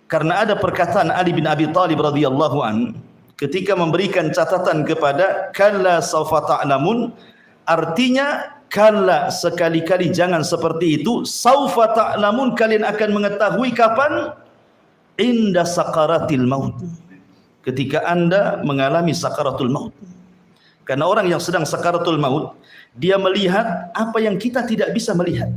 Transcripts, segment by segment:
Karena ada perkataan Ali bin Abi Thalib radhiyallahu an ketika memberikan catatan kepada kalla sawfa ta'lamun, artinya kalla, sekali-kali jangan seperti itu, sawfa ta'lamun, kalian akan mengetahui kapan? Inda sakaratil maut, ketika Anda mengalami sakaratul maut. Karena orang yang sedang sakaratul maut, dia melihat apa yang kita tidak bisa melihat.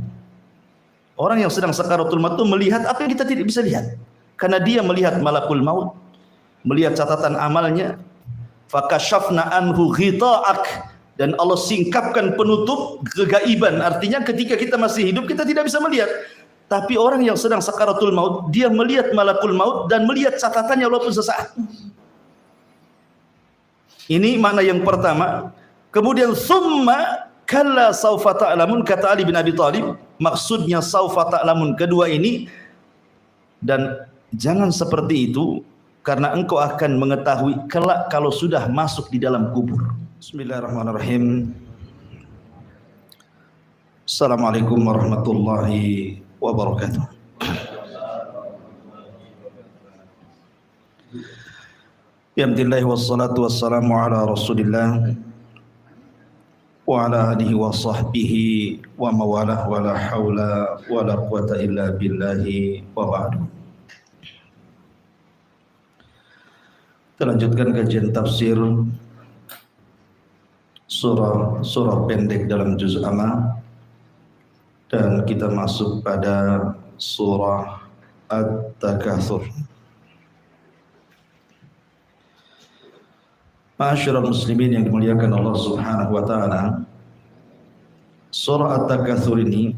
Orang yang sedang sakaratul maut itu melihat apa yang kita tidak bisa lihat. Karena dia melihat malakul maut, melihat catatan amalnya. Fakashafna anhu ghita'ak, dan Allah singkapkan penutup kegaiban. Artinya ketika kita masih hidup kita tidak bisa melihat. Tapi orang yang sedang sakaratul maut, dia melihat malakul maut dan melihat catatannya walaupun sesaat. Ini makna yang pertama. Kemudian summa kalla saufa ta'lamun, kata Ali bin Abi Thalib, maksudnya saufa ta'lamun kedua ini, dan jangan seperti itu karena engkau akan mengetahui kelak kalau sudah masuk di dalam kubur. Bismillahirrahmanirrahim. Assalamualaikum warahmatullahi wabarakatuh. Alhamdulillah wassalatu wassalamu ala Rasulillah wa ala alihi wa sahbihi wa mawalah wa la hawla wa la quwata illa billahi wa ba'du. Kita lanjutkan kajian tafsir surah pendek dalam juz amma, dan kita masuk pada surah At-Takatsur. Ma'asyiral muslimin yang dimuliakan Allah Subhanahu wa taala, surah At-Takatsur ini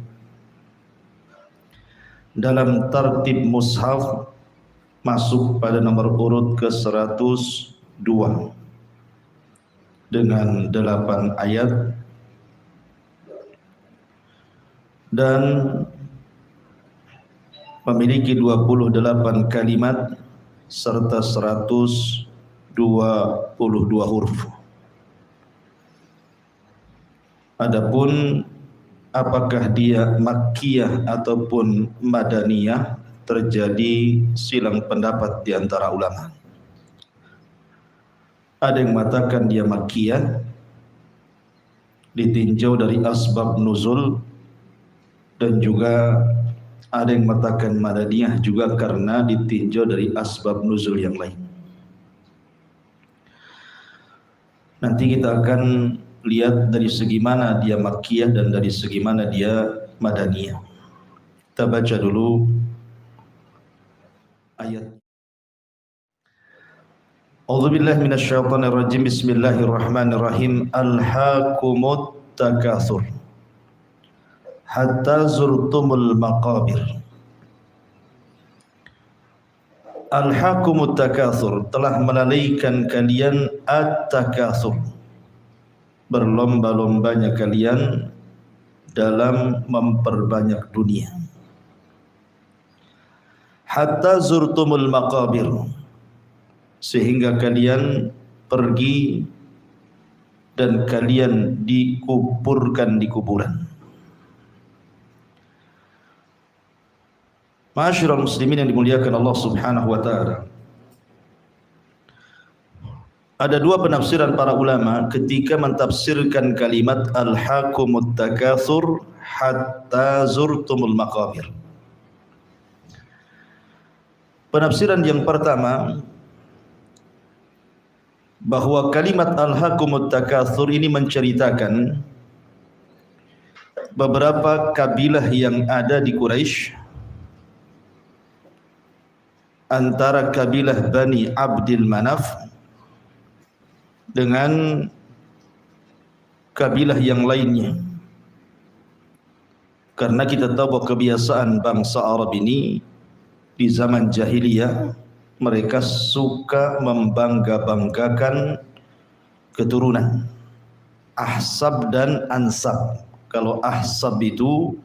dalam tertib mushaf masuk pada nomor urut ke-102 dengan 8 ayat dan memiliki 28 kalimat serta 122 huruf. Adapun apakah dia makkiyah ataupun madaniyah, terjadi silang pendapat di antara ulama. Ada yang mengatakan dia makkiyah, ditinjau dari asbab nuzul, dan juga ada yang mengatakan madaniyah juga karena ditinjau dari asbab nuzul yang lain. Nanti kita akan lihat dari segi mana dia makkiyah dan dari segi mana dia madaniyah. Kita baca dulu ayat. A'udzubillahi minasyaitonirrajim. Bismillahirrahmanirrahim. Alhaakumut takatsur hatta zurtumul maqabir. Alhaakumut takatsur, telah melalaikan kalian at-takatsur, berlomba-lombanya kalian dalam memperbanyak dunia. Hatta zurtumul maqabir, sehingga kalian pergi dan kalian dikuburkan di kuburan. Ma'asyiral muslimin yang dimuliakan Allah Subhanahu wa taala, ada dua penafsiran para ulama ketika mentafsirkan kalimat alhaakumut takatsur hatta zurtumul maqabir. Penafsiran yang pertama, bahwa kalimat alhaakumut takatsur ini menceritakan beberapa kabilah yang ada di Quraisy, antara kabilah Bani Abdil Manaf dengan kabilah yang lainnya. Karena kita tahu bahwa kebiasaan bangsa Arab ini di zaman jahiliyah, mereka suka membangga-banggakan keturunan, ahsab dan ansab. Kalau ahsab itu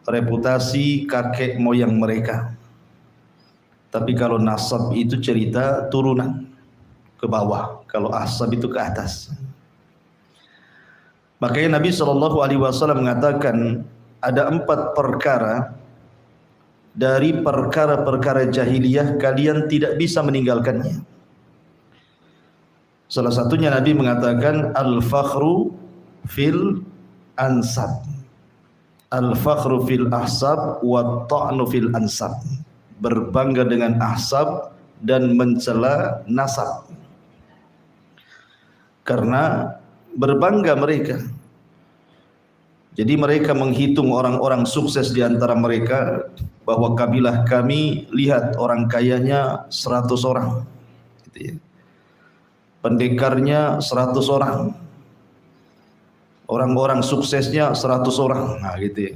reputasi kakek moyang mereka, tapi kalau nasab itu cerita turunan ke bawah, kalau ahsab itu ke atas. Makanya Nabi SAW mengatakan ada 4 perkara dari perkara-perkara jahiliyah kalian tidak bisa meninggalkannya. Salah satunya Nabi mengatakan al-fakhru fil ansab, al-fakhru fil ahsab wa ta'nu fil ansab. Berbangga dengan ahsab dan mencela nasab. Karena berbangga mereka. Jadi mereka menghitung orang-orang sukses di antara mereka, bahwa kabilah kami, lihat orang kayanya 100 orang. Gitu ya. Pendekarnya 100 orang. Orang-orang suksesnya 100 orang. Nah, gitu ya.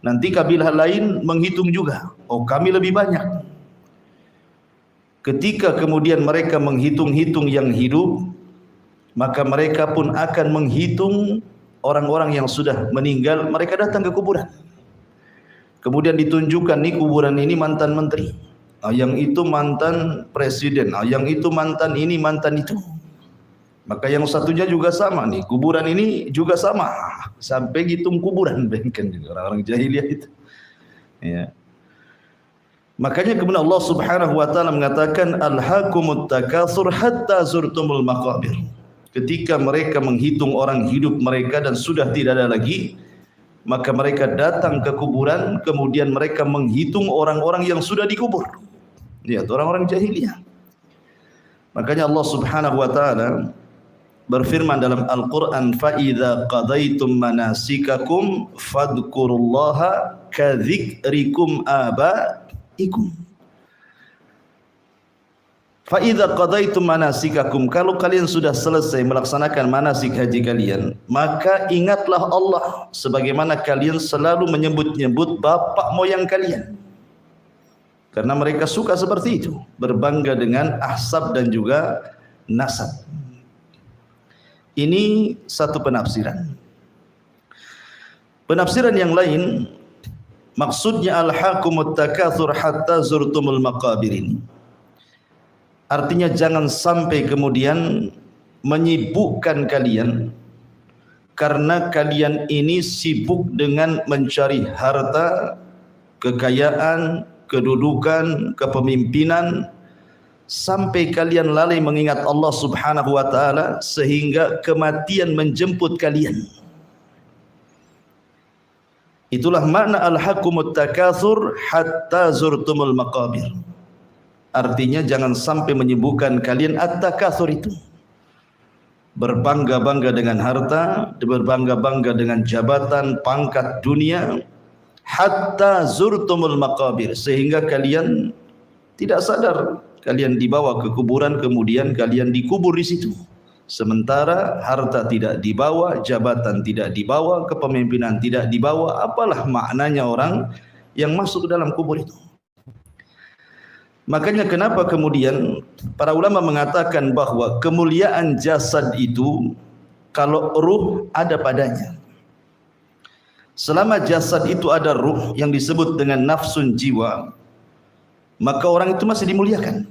Nanti kabilah lain menghitung juga. Oh, kami lebih banyak. Ketika kemudian mereka menghitung-hitung yang hidup, maka mereka pun akan menghitung orang-orang yang sudah meninggal. Mereka datang ke kuburan. Kemudian ditunjukkan nih, kuburan ini mantan menteri, yang itu mantan presiden, yang itu mantan ini, mantan itu. Maka yang satunya juga sama nih, kuburan ini juga sama, sampai hitung kuburan, kan orang-orang jahiliyah itu. Ya. Makanya kemudian Allah Subhanahu wa taala mengatakan alhaakumut takatsur hatta zurtumul maqabir. Ketika mereka menghitung orang hidup mereka dan sudah tidak ada lagi, maka mereka datang ke kuburan, kemudian mereka menghitung orang-orang yang sudah dikubur. Lihat orang-orang jahiliyah. Makanya Allah Subhanahu wa taala berfirman dalam Al-Qur'an, fa idza qadaitum manasikakum fadhkurullaha kadzikrikum abaikum. Fa idza qadaitum manasikakum, kalau kalian sudah selesai melaksanakan manasik haji kalian, maka ingatlah Allah sebagaimana kalian selalu menyebut-nyebut bapak moyang kalian. Karena mereka suka seperti itu, berbangga dengan ahsab dan juga nasab. Ini satu penafsiran. Penafsiran yang lain, maksudnya alhaakumut takatsur hatta zurtumul maqabir ini, artinya jangan sampai kemudian menyibukkan kalian karena kalian ini sibuk dengan mencari harta, kekayaan, kedudukan, kepemimpinan, sampai kalian lalai mengingat Allah Subhanahu wa taala sehingga kematian menjemput kalian. Itulah makna alhaakumut takatsur hatta zurtumul maqabir. Artinya jangan sampai menyibukkan kalian at-takatsur itu. Berbangga-bangga dengan harta, berbangga-bangga dengan jabatan, pangkat dunia, hatta zurtumul maqabir, sehingga kalian tidak sadar kalian dibawa ke kuburan, kemudian kalian dikubur di situ. Sementara harta tidak dibawa, jabatan tidak dibawa, kepemimpinan tidak dibawa, apalah maknanya orang yang masuk ke dalam kubur itu. Makanya kenapa kemudian para ulama mengatakan bahwa kemuliaan jasad itu kalau ruh ada padanya. Selama jasad itu ada ruh yang disebut dengan nafsun jiwa, maka orang itu masih dimuliakan.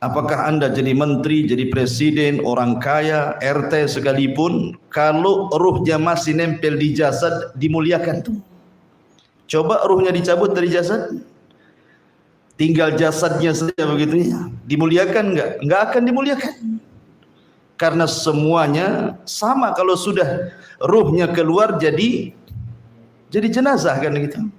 Apakah Anda jadi menteri, jadi presiden, orang kaya, RT sekalipun, kalau ruhnya masih nempel di jasad, dimuliakan tuh. Coba ruhnya dicabut dari jasad, tinggal jasadnya saja begitu ya, dimuliakan enggak? Enggak akan dimuliakan. Karena semuanya sama, kalau sudah ruhnya keluar jadi jenazah kan gitu.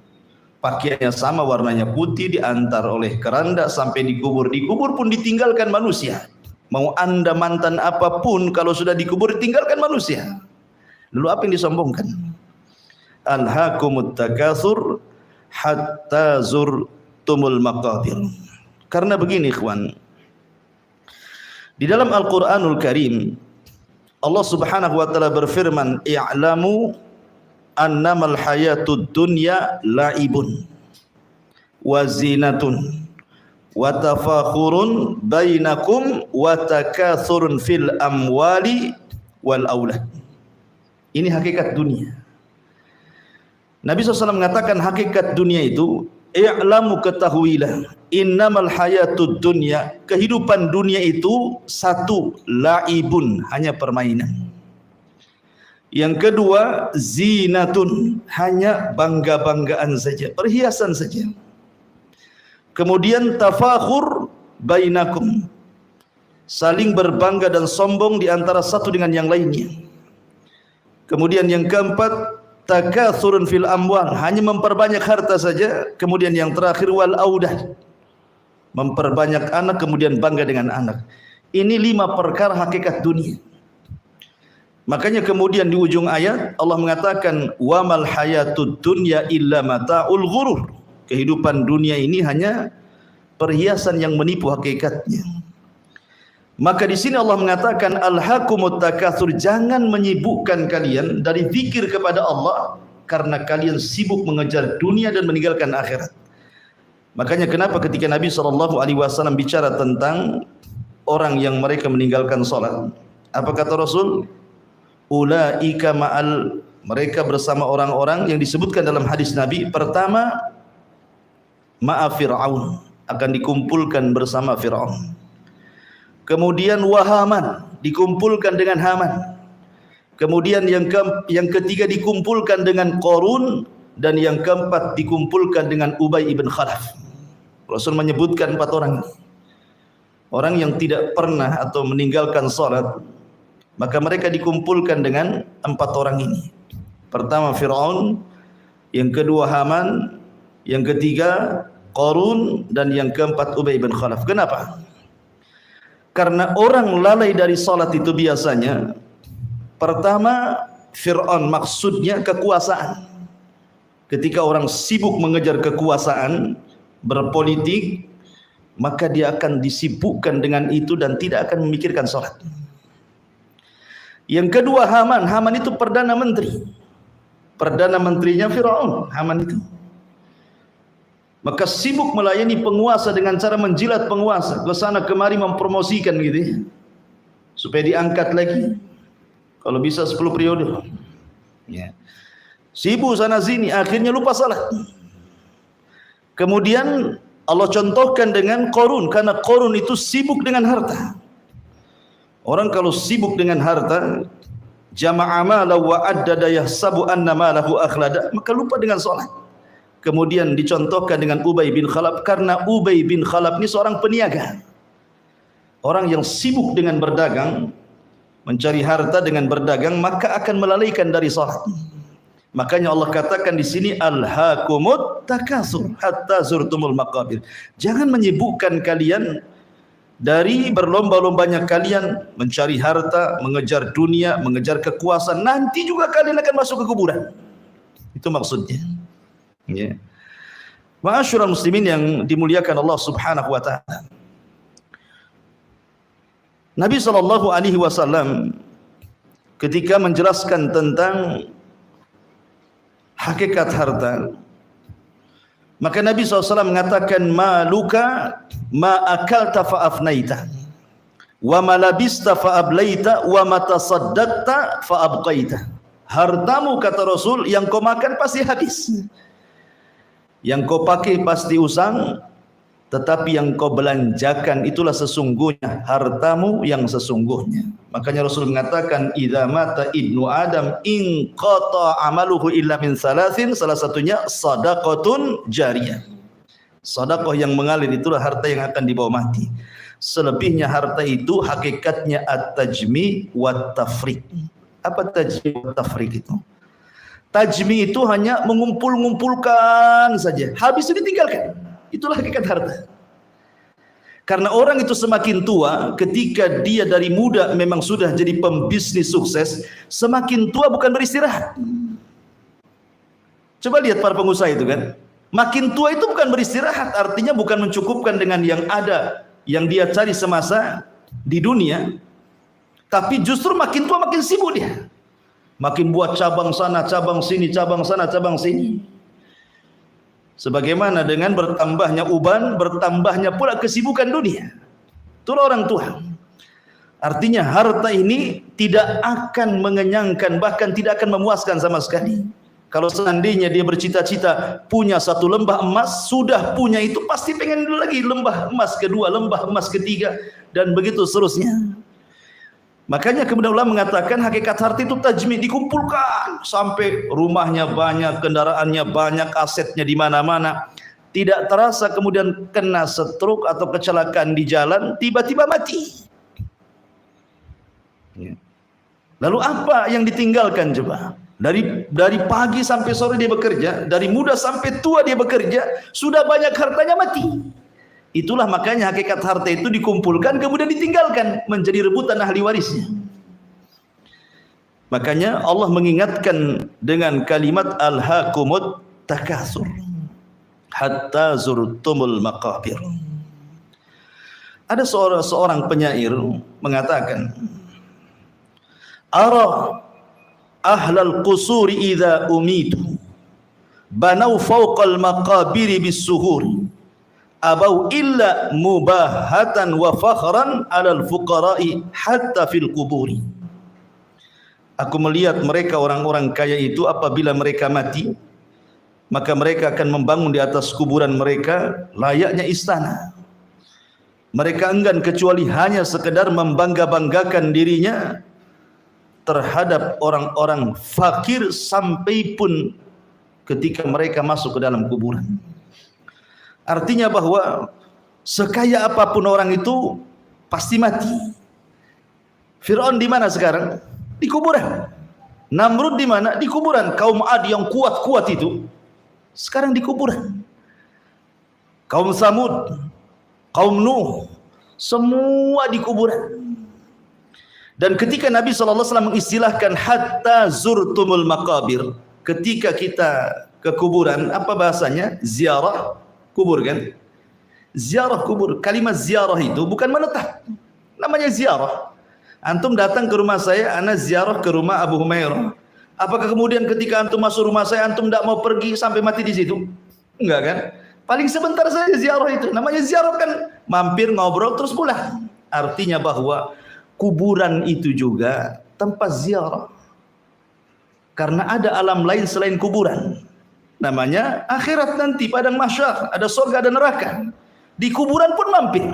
Pakaiannya sama, warnanya putih, diantar oleh keranda sampai dikubur. Dikubur pun ditinggalkan manusia. Mau Anda mantan apapun, kalau sudah dikubur ditinggalkan manusia. Lalu apa yang disombongkan? Alhaakumut takatsur hatta zurtumul maqabir. Karena begini ikhwan, di dalam Al-Qur'anul Karim Allah Subhanahu wa taala berfirman, i'lamu annamal hayatud dunya la'ibun wa zinatun wa tafakhurun bainakum wa takathurun fil amwali wal aulad. Ini hakikat dunia. Nabi SAW mengatakan hakikat dunia itu, i'lamu, ketahuilah, innamal hayatud dunya, kehidupan dunia itu satu, la'ibun, hanya permainan. Yang kedua, zinatun, hanya bangga-banggaan saja, perhiasan saja. Kemudian tafakhur bainakum, saling berbangga dan sombong di antara satu dengan yang lainnya. Kemudian yang keempat, takatsurun fil amwal, hanya memperbanyak harta saja. Kemudian yang terakhir, wal audah, memperbanyak anak kemudian bangga dengan anak. Ini 5 perkara hakikat dunia. Makanya kemudian di ujung ayat Allah mengatakan wa mal hayatud dunya illa mataul ghurur. Kehidupan dunia ini hanya perhiasan yang menipu hakikatnya. Maka di sini Allah mengatakan alhaqumut takatsur, jangan menyibukkan kalian dari zikir kepada Allah karena kalian sibuk mengejar dunia dan meninggalkan akhirat. Makanya kenapa ketika Nabi SAW bicara tentang orang yang mereka meninggalkan salat, apa kata Rasul? Ulaika ma'al, mereka bersama orang-orang yang disebutkan dalam hadis Nabi. Pertama, ma'a Fir'aun, akan dikumpulkan bersama Fir'aun. Kemudian wahaman, dikumpulkan dengan Haman. Kemudian yang ketiga dikumpulkan dengan Qarun, dan yang keempat dikumpulkan dengan Ubay ibn Khalaf. Rasul menyebutkan 4 orang. Orang yang tidak pernah atau meninggalkan salat, maka mereka dikumpulkan dengan 4 orang ini. Pertama Fir'aun, yang kedua Haman, yang ketiga Qarun, dan yang keempat Ubay bin Khalaf. Kenapa? Karena orang lalai dari salat itu biasanya, pertama Fir'aun maksudnya kekuasaan. Ketika orang sibuk mengejar kekuasaan, berpolitik, maka dia akan disibukkan dengan itu dan tidak akan memikirkan salat. Yang kedua Haman. Haman itu perdana menteri. Perdana menterinya Fir'aun, Haman itu. Maka sibuk melayani penguasa dengan cara menjilat penguasa, ke sana kemari mempromosikan gitu ya, supaya diangkat lagi. Kalau bisa 10 periode. Ya. Sibuk sana sini, akhirnya lupa salat. Kemudian Allah contohkan dengan Qarun, karena Qarun itu sibuk dengan harta. Orang kalau sibuk dengan harta, jama'a malahu wa addada yahsabu anna malahu akhlada, maka lupa dengan salat. Kemudian dicontohkan dengan Ubay bin Khalaf, karena Ubay bin Khalaf ini seorang peniaga. Orang yang sibuk dengan berdagang, mencari harta dengan berdagang, maka akan melalaikan dari salat. Makanya Allah katakan di sini alhaqumut takatsur hatta zurtumul maqabir. Jangan menyibukkan kalian dari berlomba-lombanya kalian mencari harta, mengejar dunia, mengejar kekuasaan, nanti juga kalian akan masuk ke kuburan. Itu maksudnya. Ya. Ma'asyiral muslimin yang dimuliakan Allah Subhanahu wa taala. Nabi SAW ketika menjelaskan tentang hakikat harta, maka Nabi SAW mengatakan maluka ma akalta fa afnaita wa ma labista fa ablaita wa ma tasaddaqta fa abqaita. Hartamu, kata Rasul, yang kau makan pasti habis, yang kau pakai pasti usang, tetapi yang kau belanjakan itulah sesungguhnya hartamu yang sesungguhnya. Makanya Rasul mengatakan idza mata ibnu adam in qata amaluhu illa min salasin, salah satunya shadaqatun jariyah. Sedekah yang mengalir itulah harta yang akan dibawa mati. Selebihnya harta itu hakikatnya at-tajmi wat tafriq. Apa tajmi wat tafriq itu? Tajmi itu hanya mengumpul-ngumpulkan saja, habis itu ditinggalkan. Itulah hakikat harta. Karena orang itu semakin tua, ketika dia dari muda memang sudah jadi pembisnis sukses, semakin tua bukan beristirahat. Coba lihat para pengusaha itu kan, makin tua itu bukan beristirahat, artinya bukan mencukupkan dengan yang ada, yang dia cari semasa di dunia, tapi justru makin tua makin sibuk dia. Makin buat cabang sana, cabang sini, cabang sana, cabang sini. Sebagaimana dengan bertambahnya uban, bertambahnya pula kesibukan dunia. Itulah orang tua. Artinya harta ini tidak akan mengenyangkan, bahkan tidak akan memuaskan sama sekali. Kalau seandainya dia bercita-cita punya 1 lembah emas, sudah punya itu pasti pengen lagi lembah emas kedua, lembah emas ketiga, dan begitu seterusnya. Makanya kemudian ulama mengatakan hakikat harta itu tajmi', dikumpulkan sampai rumahnya banyak, kendaraannya banyak, asetnya di mana-mana. Tidak terasa kemudian kena stroke atau kecelakaan di jalan, tiba-tiba mati. Lalu apa yang ditinggalkan coba? Dari pagi sampai sore dia bekerja, dari muda sampai tua dia bekerja, sudah banyak hartanya mati. Itulah makanya hakikat harta itu dikumpulkan kemudian ditinggalkan menjadi rebutan ahli warisnya. Makanya Allah mengingatkan dengan kalimat alhaakumut takatsur hatta zurtumul maqabir. Ada seorang penyair mengatakan, ara ahlal qusuri idza umitu banau fawqal maqabiri bis-suhuri abau illa mubahatan wa fakhran alal fuqara'i hatta fil quburi. Aku melihat mereka orang-orang kaya itu apabila mereka mati, maka mereka akan membangun di atas kuburan mereka layaknya istana. Mereka enggan kecuali hanya sekedar membangga-banggakan dirinya terhadap orang-orang fakir sampai pun ketika mereka masuk ke dalam kuburan. Artinya bahwa sekaya apapun orang itu pasti mati. Fir'aun di mana sekarang? Di kuburan. Namrud di mana? Di kuburan. Kaum Ad yang kuat-kuat itu sekarang di kuburan. Kaum Samud, kaum Nuh, semua di kuburan. Dan ketika Nabi SAW mengistilahkan hatta zurtumul maqabir, ketika kita ke kuburan, apa bahasanya? Ziarah kubur kan? Ziarah kubur. Kalimat ziarah itu bukan menetap. Namanya ziarah. Antum datang ke rumah saya, ana ziarah ke rumah Abu Humairah. Apakah kemudian ketika antum masuk rumah saya, antum tidak mau pergi sampai mati di situ? Enggak kan? Paling sebentar saja ziarah itu. Namanya ziarah kan mampir, ngobrol, terus pulang. Artinya bahwa kuburan itu juga tempat ziarah. Karena ada alam lain selain kuburan. Namanya akhirat nanti, padang mahsyar, ada surga dan neraka. Di kuburan pun mampir.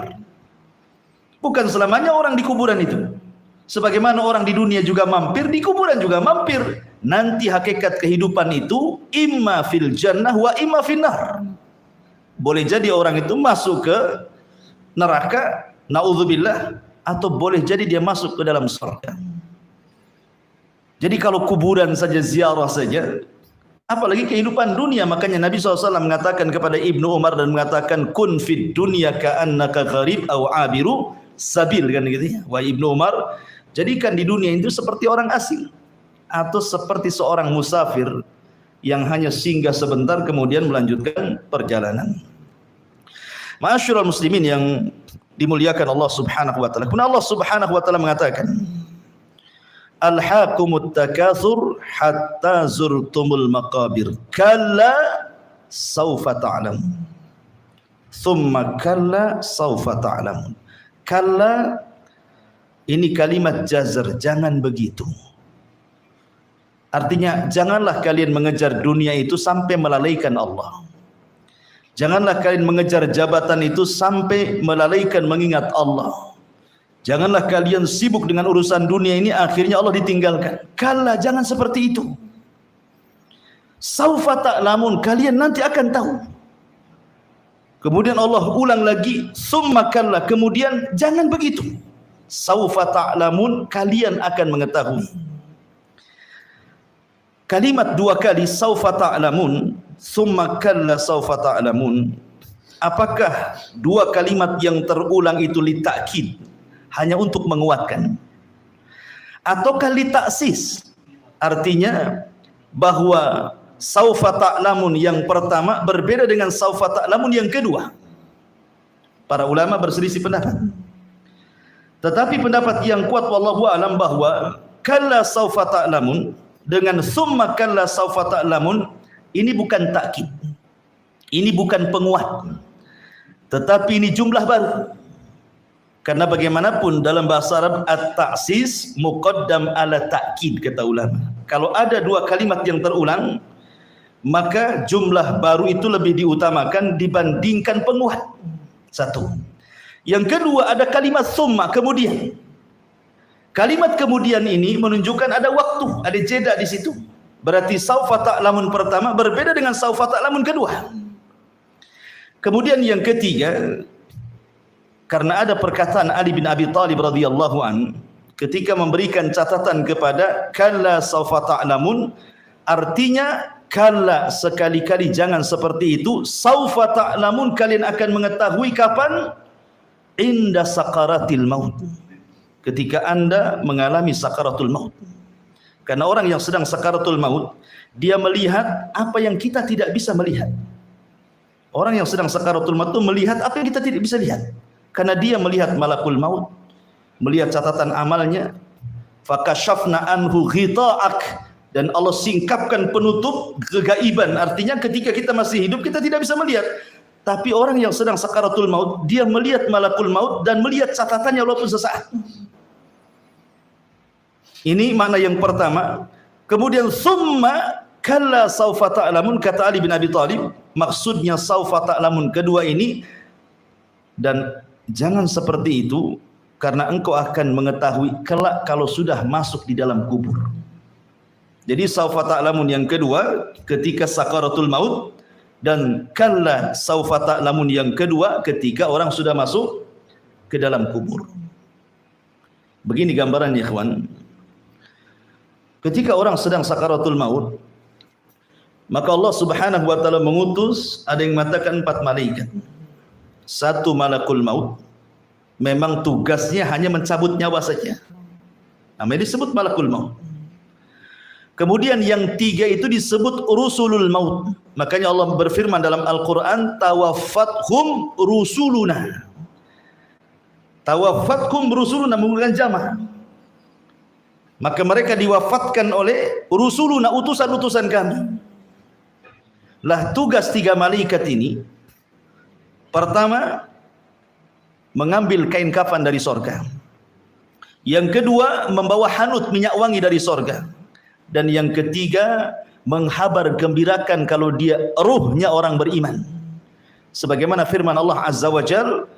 Bukan selamanya orang di kuburan itu. Sebagaimana orang di dunia juga mampir, di kuburan juga mampir. Nanti hakikat kehidupan itu imma fil jannah wa imma finnar. Boleh jadi orang itu masuk ke neraka, naudzubillah, atau boleh jadi dia masuk ke dalam surga. Jadi kalau kuburan saja, ziarah saja, apalagi kehidupan dunia. Makanya Nabi SAW mengatakan kepada Ibnu Umar dan mengatakan kun fid dunya ka'annaka gharib aw abiru sabil, kan gitu ya. Wahai Ibnu Umar, jadikan di dunia itu seperti orang asing atau seperti seorang musafir yang hanya singgah sebentar kemudian melanjutkan perjalanan. Ma'asyiral muslimin yang dimuliakan Allah Subhanahu wa taala. Kemudian Allah Subhanahu wa taala mengatakan, alhaakumut takatsur hatta zurtumul maqabir kalla saufa ta'lamun thumma kalla saufa ta'lamun. Kalla ini kalimat jazr, jangan begitu. Artinya janganlah kalian mengejar dunia itu sampai melalaikan Allah. Janganlah kalian mengejar jabatan itu sampai melalaikan mengingat Allah. Janganlah kalian sibuk dengan urusan dunia ini akhirnya Allah ditinggalkan. Kalla, jangan seperti itu. Saufa ta'lamun, kalian nanti akan tahu. Kemudian Allah ulang lagi, summa kalla, kemudian jangan begitu. Saufa ta'lamun, kalian akan mengetahui. Kalimat dua kali saufa ta'lamun, summa kalla saufa ta'lamun. Apakah dua kalimat yang terulang itu litakid, hanya untuk menguatkan, ataukah litaksis, artinya bahwa saufa ta'lamun yang pertama berbeda dengan saufa ta'lamun yang kedua? Para ulama berselisih pendapat. Tetapi pendapat yang kuat wallahu alam bahwa kalla saufa ta'lamun dengan summa kalla saufa ta'lamun ini bukan takkid, ini bukan penguat, tetapi ini jumlah baru. Karena bagaimanapun dalam bahasa Arab at-ta'sis muqaddam ala ta'kid, kata ulama. Kalau ada dua kalimat yang terulang, maka jumlah baru itu lebih diutamakan dibandingkan penguat. Satu. Yang kedua, ada kalimat summa kemudian. Kalimat kemudian ini menunjukkan ada waktu, ada jeda di situ. Berarti saufa ta'lamun pertama berbeda dengan saufa ta'lamun kedua. Kemudian yang ketiga, karena ada perkataan Ali bin Abi Thalib radhiyallahu an ketika memberikan catatan kepada kalla saufa ta'lamun, artinya kalla, sekali-kali jangan seperti itu, saufa ta'lamun, kalian akan mengetahui kapan? Inda sakaratil maut, ketika Anda mengalami sakaratul maut. Karena orang yang sedang sakaratul maut, dia melihat apa yang kita tidak bisa melihat. Orang yang sedang sakaratul maut itu melihat apa yang kita tidak bisa lihat. Karena dia melihat malakul maut, melihat catatan amalnya. Fakashafna anhu ghita'ak, dan Allah singkapkan penutup kegaiban. Artinya ketika kita masih hidup kita tidak bisa melihat. Tapi orang yang sedang sakaratul maut, dia melihat malakul maut dan melihat catatannya walaupun sesaat. Ini makna yang pertama. Kemudian summa kalla saufa ta'lamun, kata Ali bin Abi Thalib, maksudnya saufa ta'lamun kedua ini, dan jangan seperti itu karena engkau akan mengetahui kelak kalau sudah masuk di dalam kubur. Jadi saufa ta'lamun yang kedua ketika sakaratul maut, dan kalla saufa ta'lamun yang kedua ketika orang sudah masuk ke dalam kubur. Begini gambarannya, ikhwan. Ketika orang sedang sakaratul maut, maka Allah Subhanahu wa taala mengutus, ada yang mengatakan 4 malaikat. Satu malakul maut, memang tugasnya hanya mencabut nyawa saja. Namanya disebut malakul maut. Kemudian yang 3 itu disebut rusulul maut. Makanya Allah berfirman dalam Al-Quran, tawaffathum rusuluna. Tawaffathum rusuluna menggunakan jamak. Maka mereka diwafatkan oleh rusuluna, utusan-utusan kami. Lah tugas 3 malaikat ini, pertama mengambil kain kafan dari sorga. Yang kedua membawa hanut minyak wangi dari sorga. Dan yang ketiga menghabar gembirakan kalau dia ruhnya orang beriman. Sebagaimana firman Allah Azza wa Jalla,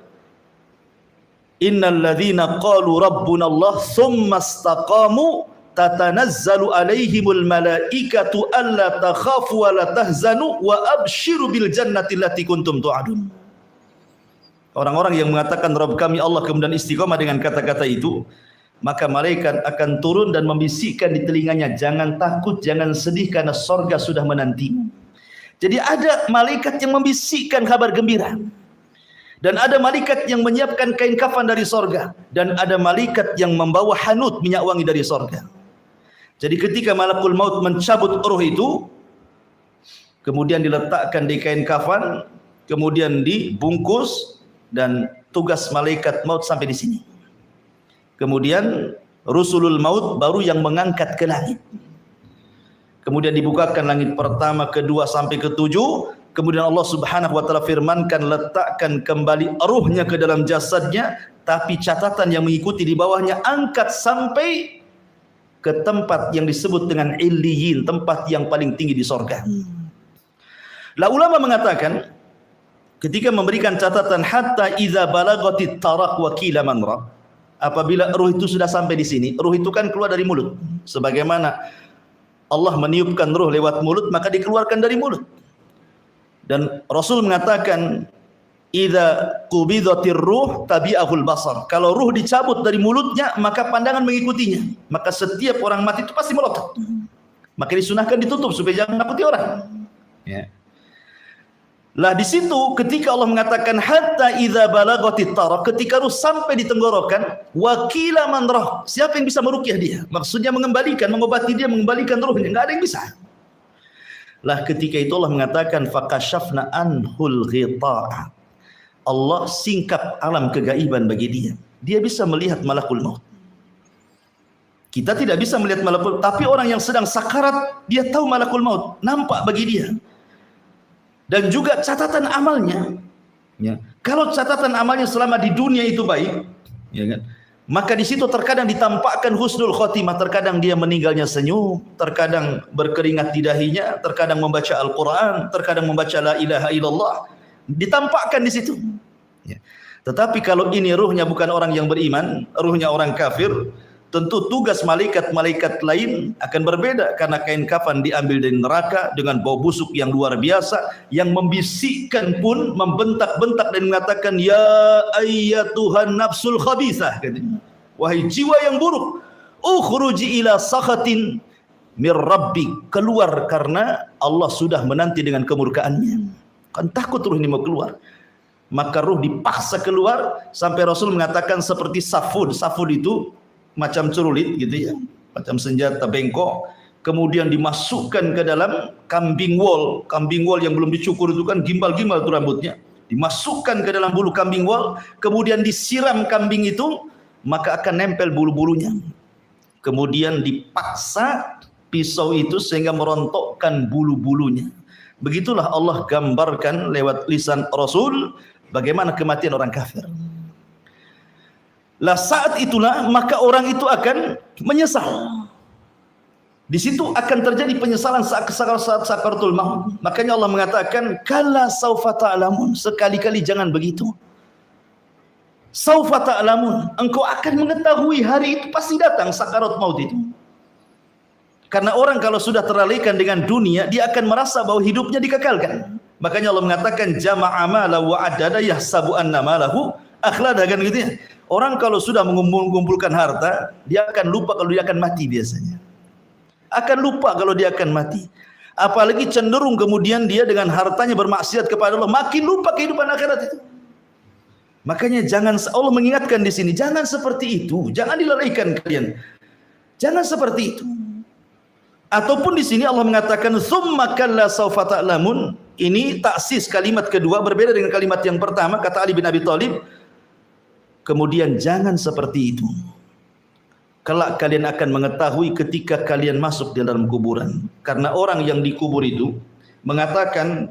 innal ladzina qalu rabbuna Allah tsumma istaqamu tatanazzalu alaihimul malaikatu alla takhafu wa la tahzanu wa abshiru bil jannati allati kuntum tu'adun. Orang-orang yang mengatakan Rabb kami Allah kemudian istiqamah dengan kata-kata itu, maka malaikat akan turun dan membisikkan di telinganya, jangan takut, jangan sedih karena sorga sudah menanti. Jadi ada malaikat yang membisikkan kabar gembira, dan ada malaikat yang menyiapkan kain kafan dari sorga, dan ada malaikat yang membawa hanut minyak wangi dari sorga. Jadi ketika malakul maut mencabut roh itu, kemudian diletakkan di kain kafan, kemudian dibungkus, dan tugas malaikat maut sampai di sini. Kemudian rusulul maut baru yang mengangkat ke langit. Kemudian dibukakan langit pertama, kedua sampai ketujuh. Kemudian Allah Subhanahu wa taala firmankan, letakkan kembali ruhnya ke dalam jasadnya, tapi catatan yang mengikuti di bawahnya angkat sampai ke tempat yang disebut dengan Illiyin, tempat yang paling tinggi di sorga. Lah ulama mengatakan, ketika memberikan catatan hatta idza balagatit taraq wa qila man ra, apabila ruh itu sudah sampai di sini, ruh itu kan keluar dari mulut. Sebagaimana Allah meniupkan ruh lewat mulut, maka dikeluarkan dari mulut. Dan Rasul mengatakan, idza qubidatir ruh tabi'ahul basar. Kalau ruh dicabut dari mulutnya, maka pandangan mengikutinya. Maka setiap orang mati itu pasti melotot. Maka disunahkan ditutup supaya jangan menakuti orang. Ya. Lah di situ ketika Allah mengatakan hatta idza balagatit taraq, ketika ruh sampai di tenggorokan, wakila man rah, siapa yang bisa meruqyah dia? Maksudnya mengembalikan, mengobati dia, mengembalikan ruhnya, enggak ada yang bisa. Lah ketika itu Allah mengatakan fakashafna anhul ghita'a. Allah singkap alam kegaiban bagi dia. Dia bisa melihat malakul maut. Kita tidak bisa melihat malakul maut, tapi orang yang sedang sakarat dia tahu malakul maut, nampak bagi dia. Dan juga catatan amalnya, ya. Kalau catatan amalnya selama di dunia itu baik, ya kan, maka di situ terkadang ditampakkan husnul khotimah, terkadang dia meninggalnya senyum, terkadang berkeringat di dahinya, terkadang membaca Al-Quran, terkadang membaca la ilaha illallah, ditampakkan di situ. Ya. Tetapi kalau ini ruhnya bukan orang yang beriman, ruhnya orang kafir, tentu tugas malaikat-malaikat lain akan berbeda, karena kain kafan diambil dari neraka dengan bau busuk yang luar biasa, yang membisikkan pun membentak-bentak dan mengatakan, ya ayyatuhan nafsul khabithah, katanya, wahai jiwa yang buruk, ukhruji ila sakhatin mir rabbik, keluar karena Allah sudah menanti dengan kemurkaannya. Kan takut ruh ini mau keluar, maka ruh dipaksa keluar, sampai Rasul mengatakan seperti safud. Safud itu macam cerulit gitu ya, macam senjata bengkok, kemudian dimasukkan ke dalam kambing wol yang belum dicukur itu kan gimbal-gimbal itu rambutnya, dimasukkan ke dalam bulu kambing wol, kemudian disiram kambing itu, maka akan nempel bulu-bulunya, kemudian dipaksa pisau itu sehingga merontokkan bulu-bulunya. Begitulah Allah gambarkan lewat lisan Rasul bagaimana kematian orang kafir. Lah saat itulah maka orang itu akan menyesal. Di situ akan terjadi penyesalan saat sakaratul maut. Makanya Allah mengatakan, kalla saufa ta'lamun, sekali-kali jangan begitu. Saufa ta'lamun, engkau akan mengetahui, hari itu pasti datang sakarat maut itu. Karena orang kalau sudah teralihkan dengan dunia, dia akan merasa bahwa hidupnya dikekalkan. Makanya Allah mengatakan, jama'a mala wa adada yahsabu anna malahu akhlada, kan gitu ya. Orang kalau sudah mengumpulkan harta, dia akan lupa kalau dia akan mati biasanya. Akan lupa kalau dia akan mati. Apalagi cenderung kemudian dia dengan hartanya bermaksiat kepada Allah, makin lupa kehidupan akhirat itu. Makanya jangan, Allah mengingatkan di sini, jangan seperti itu, jangan dilalaikan kalian. Jangan seperti itu. Ataupun di sini Allah mengatakan tsumma kalla saufa ta'lamun. Ini taksis kalimat kedua, berbeda dengan kalimat yang pertama, kata Ali bin Abi Thalib. Kemudian jangan seperti itu. Kelak kalian akan mengetahui ketika kalian masuk di dalam kuburan. Karena orang yang dikubur itu mengatakan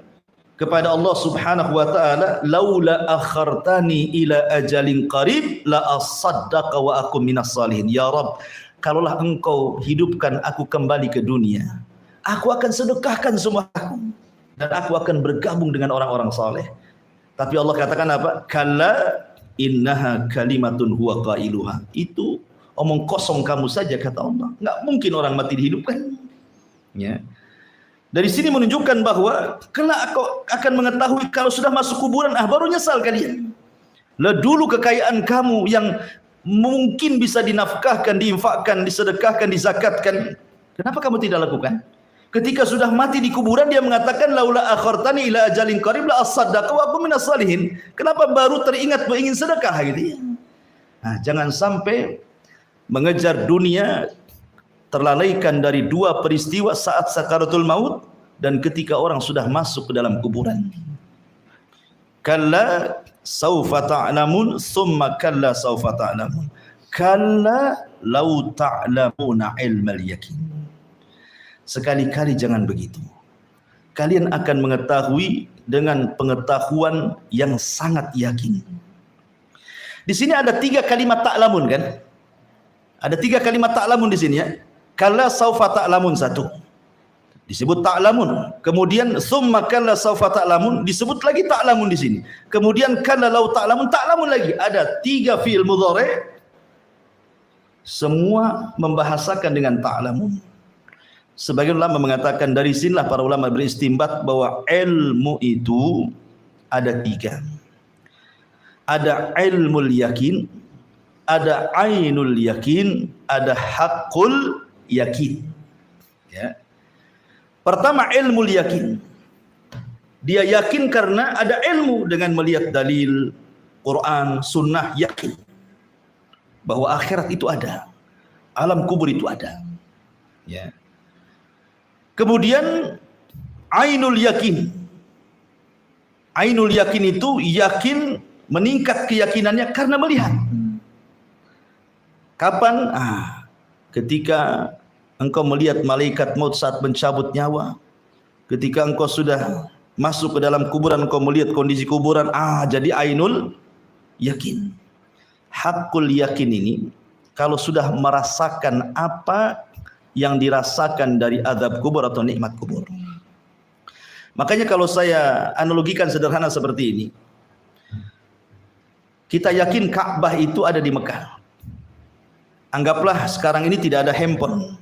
kepada Allah Subhanahu wa taala, laula akhartani ila ajalin qarib la asaddaqa wa akum minas salihin. Ya Rabb, kalaulah engkau hidupkan aku kembali ke dunia, aku akan sedekahkan semua aku, dan aku akan bergabung dengan orang-orang saleh. Tapi Allah katakan apa? Kalla innaha kalimatun huwa qailuha. Itu omong kosong kamu saja, kata Allah. Enggak mungkin orang mati dihidupkan. Ya. Dari sini menunjukkan bahwa kelak aku akan mengetahui kalau sudah masuk kuburan, baru nyesal kalian. Lah dulu kekayaan kamu yang mungkin bisa dinafkahkan, diinfakkan, disedekahkan, dizakatkan, kenapa kamu tidak lakukan? Ketika sudah mati di kuburan, dia mengatakan laula akhartani ila ajalin qarib la asaddaqa wa akum minas salihin. Kenapa baru teringat ingin sedekah gitu ya? Nah, jangan sampai mengejar dunia terlalaikan dari dua peristiwa saat sakaratul maut dan ketika orang sudah masuk ke dalam kuburan. Kalla saufa ta'lamun summa kalla saufa ta'lamun kalla law ta'lamuna ilmal yakin. Sekali-kali jangan begitu. Kalian akan mengetahui dengan pengetahuan yang sangat yakin. Di sini ada 3 kalimat ta'lamun kan? Ada 3 kalimat ta'lamun di sini ya. Kalla saufa ta'lamun, satu disebut ta'lamun, kemudian summa kalla saufa ta'lamun disebut lagi ta'lamun di sini, kemudian kalla law ta'lamun, ta'lamun lagi. Ada 3 fi'il mudhari' semua membahasakan dengan ta'lamun. Sebagian ulama mengatakan dari sinilah para ulama beristimbat bahwa ilmu itu ada 3. Ada ilmul yakin, ada ainul yakin, ada haqqul yakin. Ya. Pertama ilmul yakin. Dia yakin karena ada ilmu dengan melihat dalil Quran, sunnah, yakin bahwa akhirat itu ada, alam kubur itu ada. Ya. Kemudian ainul yakin. Ainul yakin itu yakin, meningkat keyakinannya karena melihat. Kapan? Ketika engkau melihat malaikat maut saat mencabut nyawa. Ketika engkau sudah masuk ke dalam kuburan, engkau melihat kondisi kuburan. Jadi ainul yakin. Hakul yakin ini, kalau sudah merasakan apa yang dirasakan dari azab kubur atau nikmat kubur. Makanya kalau saya analogikan sederhana seperti ini, kita yakin Ka'bah itu ada di Mekah. Anggaplah sekarang ini tidak ada handphone.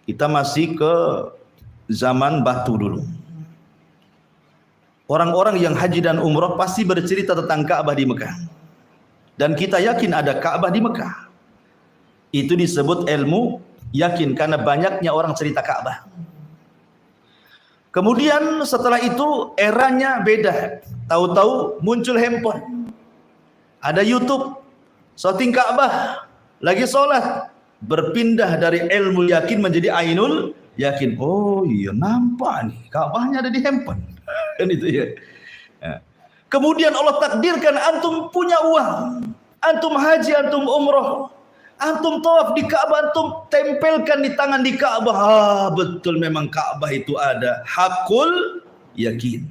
Kita masih ke zaman batu dulu. Orang-orang yang haji dan umrah pasti bercerita tentang Ka'bah di Mekah. Dan kita yakin ada Ka'bah di Mekah. Itu disebut ilmu yakin karena banyaknya orang cerita Ka'bah. Kemudian setelah itu eranya beda. Tahu-tahu muncul handphone. Ada YouTube, shooting Ka'bah, lagi sholat. Berpindah dari ilmu yakin menjadi ainul yakin. Oh iya, nampak nih Ka'bahnya ada di handphone. Kan itu ya. Kemudian Allah takdirkan antum punya uang. Antum haji, antum umrah. Antum tawaf di Ka'bah, antum tempelkan di tangan di Ka'bah. Betul memang Ka'bah itu ada. Hakul yakin.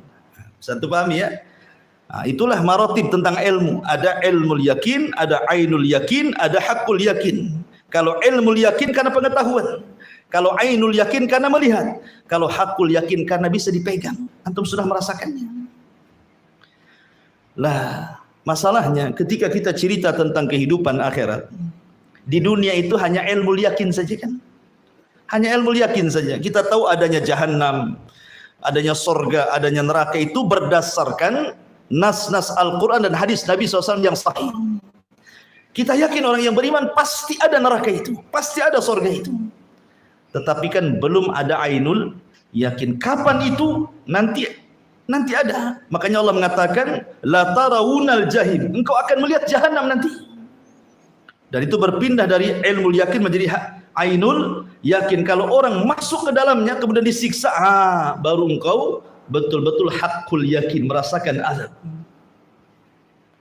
Satu paham ya? Nah, itulah maratib tentang ilmu. Ada ilmu yakin, ada ainul yakin, ada hakul yakin. Kalau ilmu yakin karena pengetahuan. Kalau ainul yakin karena melihat. Kalau hakul yakin karena bisa dipegang. Antum sudah merasakannya. Lah, masalahnya ketika kita cerita tentang kehidupan akhirat. Di dunia itu hanya ilmu yakin saja kan? Hanya ilmu yakin saja. Kita tahu adanya jahanam, adanya sorga, adanya neraka itu berdasarkan nas-nas Al-Quran dan hadis Nabi SAW yang sahih. Kita yakin orang yang beriman pasti ada neraka itu, pasti ada sorga itu. Tetapi kan belum ada ainul yakin. Kapan itu? Nanti ada. Makanya Allah mengatakan, la tarawunal jahim. Engkau akan melihat jahanam nanti. Dan itu berpindah dari ilmu yakin menjadi ainul yakin. Kalau orang masuk ke dalamnya kemudian disiksa, baru engkau betul-betul hakul yakin, merasakan azab.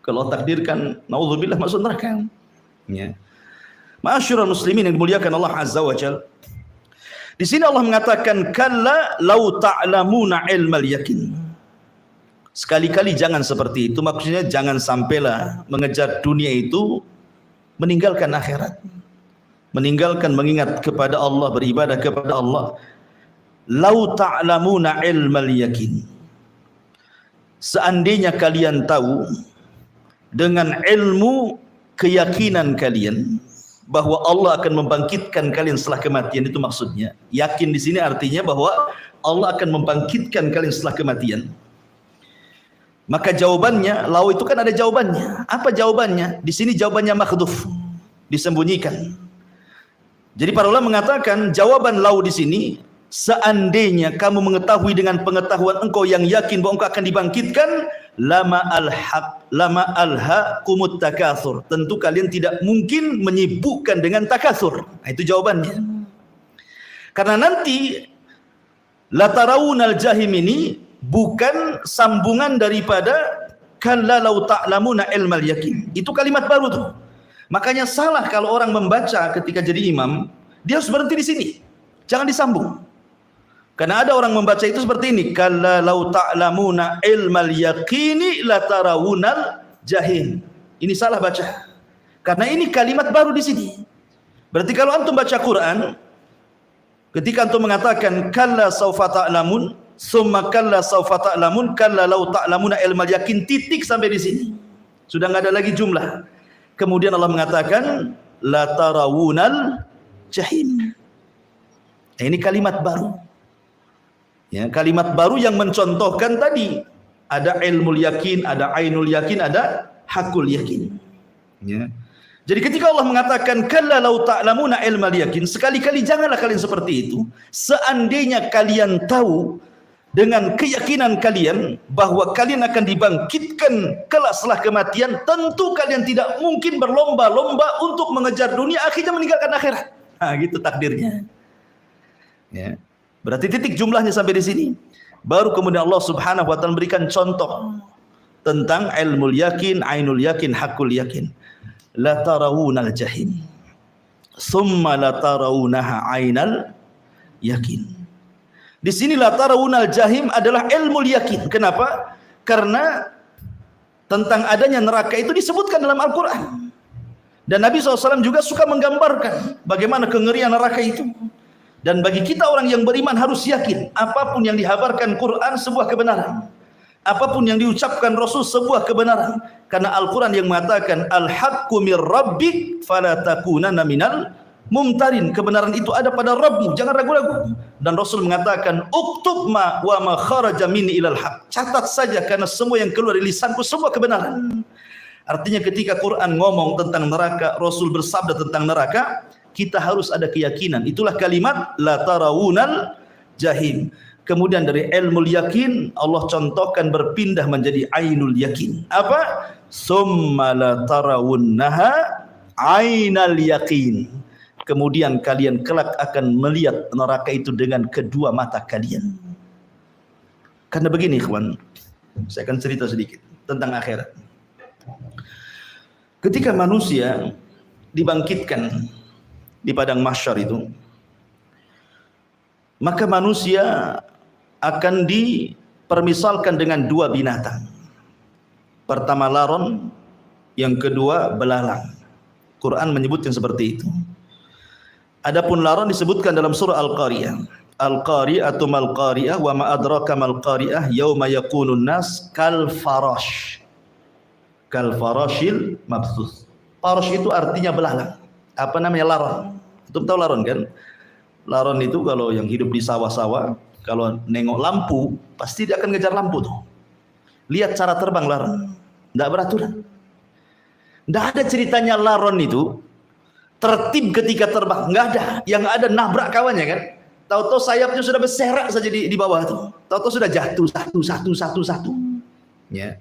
Kalau takdirkan, naudzubillah masuk neraka. Ya. Ma'asyiral muslimin yang dimuliakan Allah Azza wa Jalla. Di sini Allah mengatakan, kalla lau ta'lamuna ilmal yakin. Sekali-kali jangan seperti itu. Maksudnya jangan sampailah mengejar dunia itu meninggalkan akhirat, meninggalkan mengingat kepada Allah, beribadah kepada Allah. Lau ta'lamuna ilmal yakin. Seandainya kalian tahu dengan ilmu keyakinan kalian bahwa Allah akan membangkitkan kalian setelah kematian, itu maksudnya. Yakin di sini artinya bahwa Allah akan membangkitkan kalian setelah kematian. Maka jawabannya, lau itu kan ada jawabannya. Apa jawabannya? Di sini jawabannya makhdhuf, disembunyikan. Jadi para ulama mengatakan jawaban lau di sini, seandainya kamu mengetahui dengan pengetahuan engkau yang yakin bahwa engkau akan dibangkitkan, lama alhaqumut takatsur. Tentu kalian tidak mungkin menyibukkan dengan takatsur. Nah, itu jawabannya. Karena nanti la tarawunal jahim ini bukan sambungan daripada kalla lau ta'lamuna ilmal yakin. Itu kalimat baru tuh. Makanya salah kalau orang membaca ketika jadi imam, dia harus berhenti di sini. Jangan disambung. Karena ada orang membaca itu seperti ini, kalla lau ta'lamuna ilmal yaqini la tarawunal jahim. Ini salah baca. Karena ini kalimat baru di sini. Berarti kalau antum baca Quran, ketika antum mengatakan kalla saufa ta'lamun, summa kalla saufa ta'lamun, kalla lau ta'lamuna ilmal yakin, titik sampai di sini. Sudah enggak ada lagi jumlah. Kemudian Allah mengatakan la tarawunal jahim. Nah, ini kalimat baru. Ya, kalimat baru yang mencontohkan tadi ada ilmu yakin, ada ainul yakin, ada hakul yakin. Ya. Jadi ketika Allah mengatakan kalla lau ta'lamuna ilmal yakin, sekali-kali janganlah kalian seperti itu. Seandainya kalian tahu dengan keyakinan kalian bahwa kalian akan dibangkitkan kelak setelah kematian, tentu kalian tidak mungkin berlomba-lomba untuk mengejar dunia akhirnya meninggalkan akhirat. Nah, gitu takdirnya. Ya. Berarti titik jumlahnya sampai di sini. Baru kemudian Allah Subhanahu wa taala berikan contoh tentang ilmu yakin, ainul yakin, hakul yakin. La tarawunal jahim. Summa la tarawunaha ainal yakin. Di sini la tarawunal jahim adalah ilmu yakin. Kenapa? Karena tentang adanya neraka itu disebutkan dalam Al-Qur'an. Dan Nabi SAW juga suka menggambarkan bagaimana kengerian neraka itu. Dan bagi kita orang yang beriman harus yakin apapun yang dihabarkan Quran sebuah kebenaran. apapun yang diucapkan Rasul sebuah kebenaran, karena Al-Quran yang mengatakan al-haqqu mir rabbik fala takunanna minal mumtarin. Kebenaran itu ada pada Rabbmu, jangan ragu-ragu. Dan Rasul mengatakan uktub ma wa ma kharaja minni ilal haq, catat saja karena semua yang keluar dari lisanku semua kebenaran. Artinya ketika Quran ngomong tentang neraka, Rasul bersabda tentang neraka, kita harus ada keyakinan. Itulah kalimat la tarawunal jahim. Kemudian dari ilmu yakin Allah contohkan berpindah menjadi ainul yakin. Apa? Summa la tarawunnaha ainal yakin. Kemudian kalian kelak akan melihat neraka itu dengan kedua mata kalian. Karena begini ikhwan, saya akan cerita sedikit tentang akhirat. Ketika manusia dibangkitkan di padang mahsyar itu, maka manusia akan dipermisalkan dengan dua binatang. Pertama laron, yang kedua belalang. Quran menyebutkan seperti itu. Adapun laron disebutkan dalam surah Al-Qariyah. Al-Qariyatu mal qariyah wa ma adraka mal qariyah yauma yakunun nas kal farash. Kal farashil mabsus. Farash itu artinya belalang. Apa namanya laron? Antum tahu laron kan? Laron itu kalau yang hidup di sawah-sawah, kalau nengok lampu, pasti dia akan ngejar lampu tuh. Lihat cara terbang laron, tidak beraturan. Tidak ada ceritanya laron itu tertib ketika terbang, nggak ada. Yang ada nabrak kawannya kan. Tahu-tahu sayapnya sudah berserak saja di bawah tuh. Tahu-tahu sudah jatuh satu. Ya.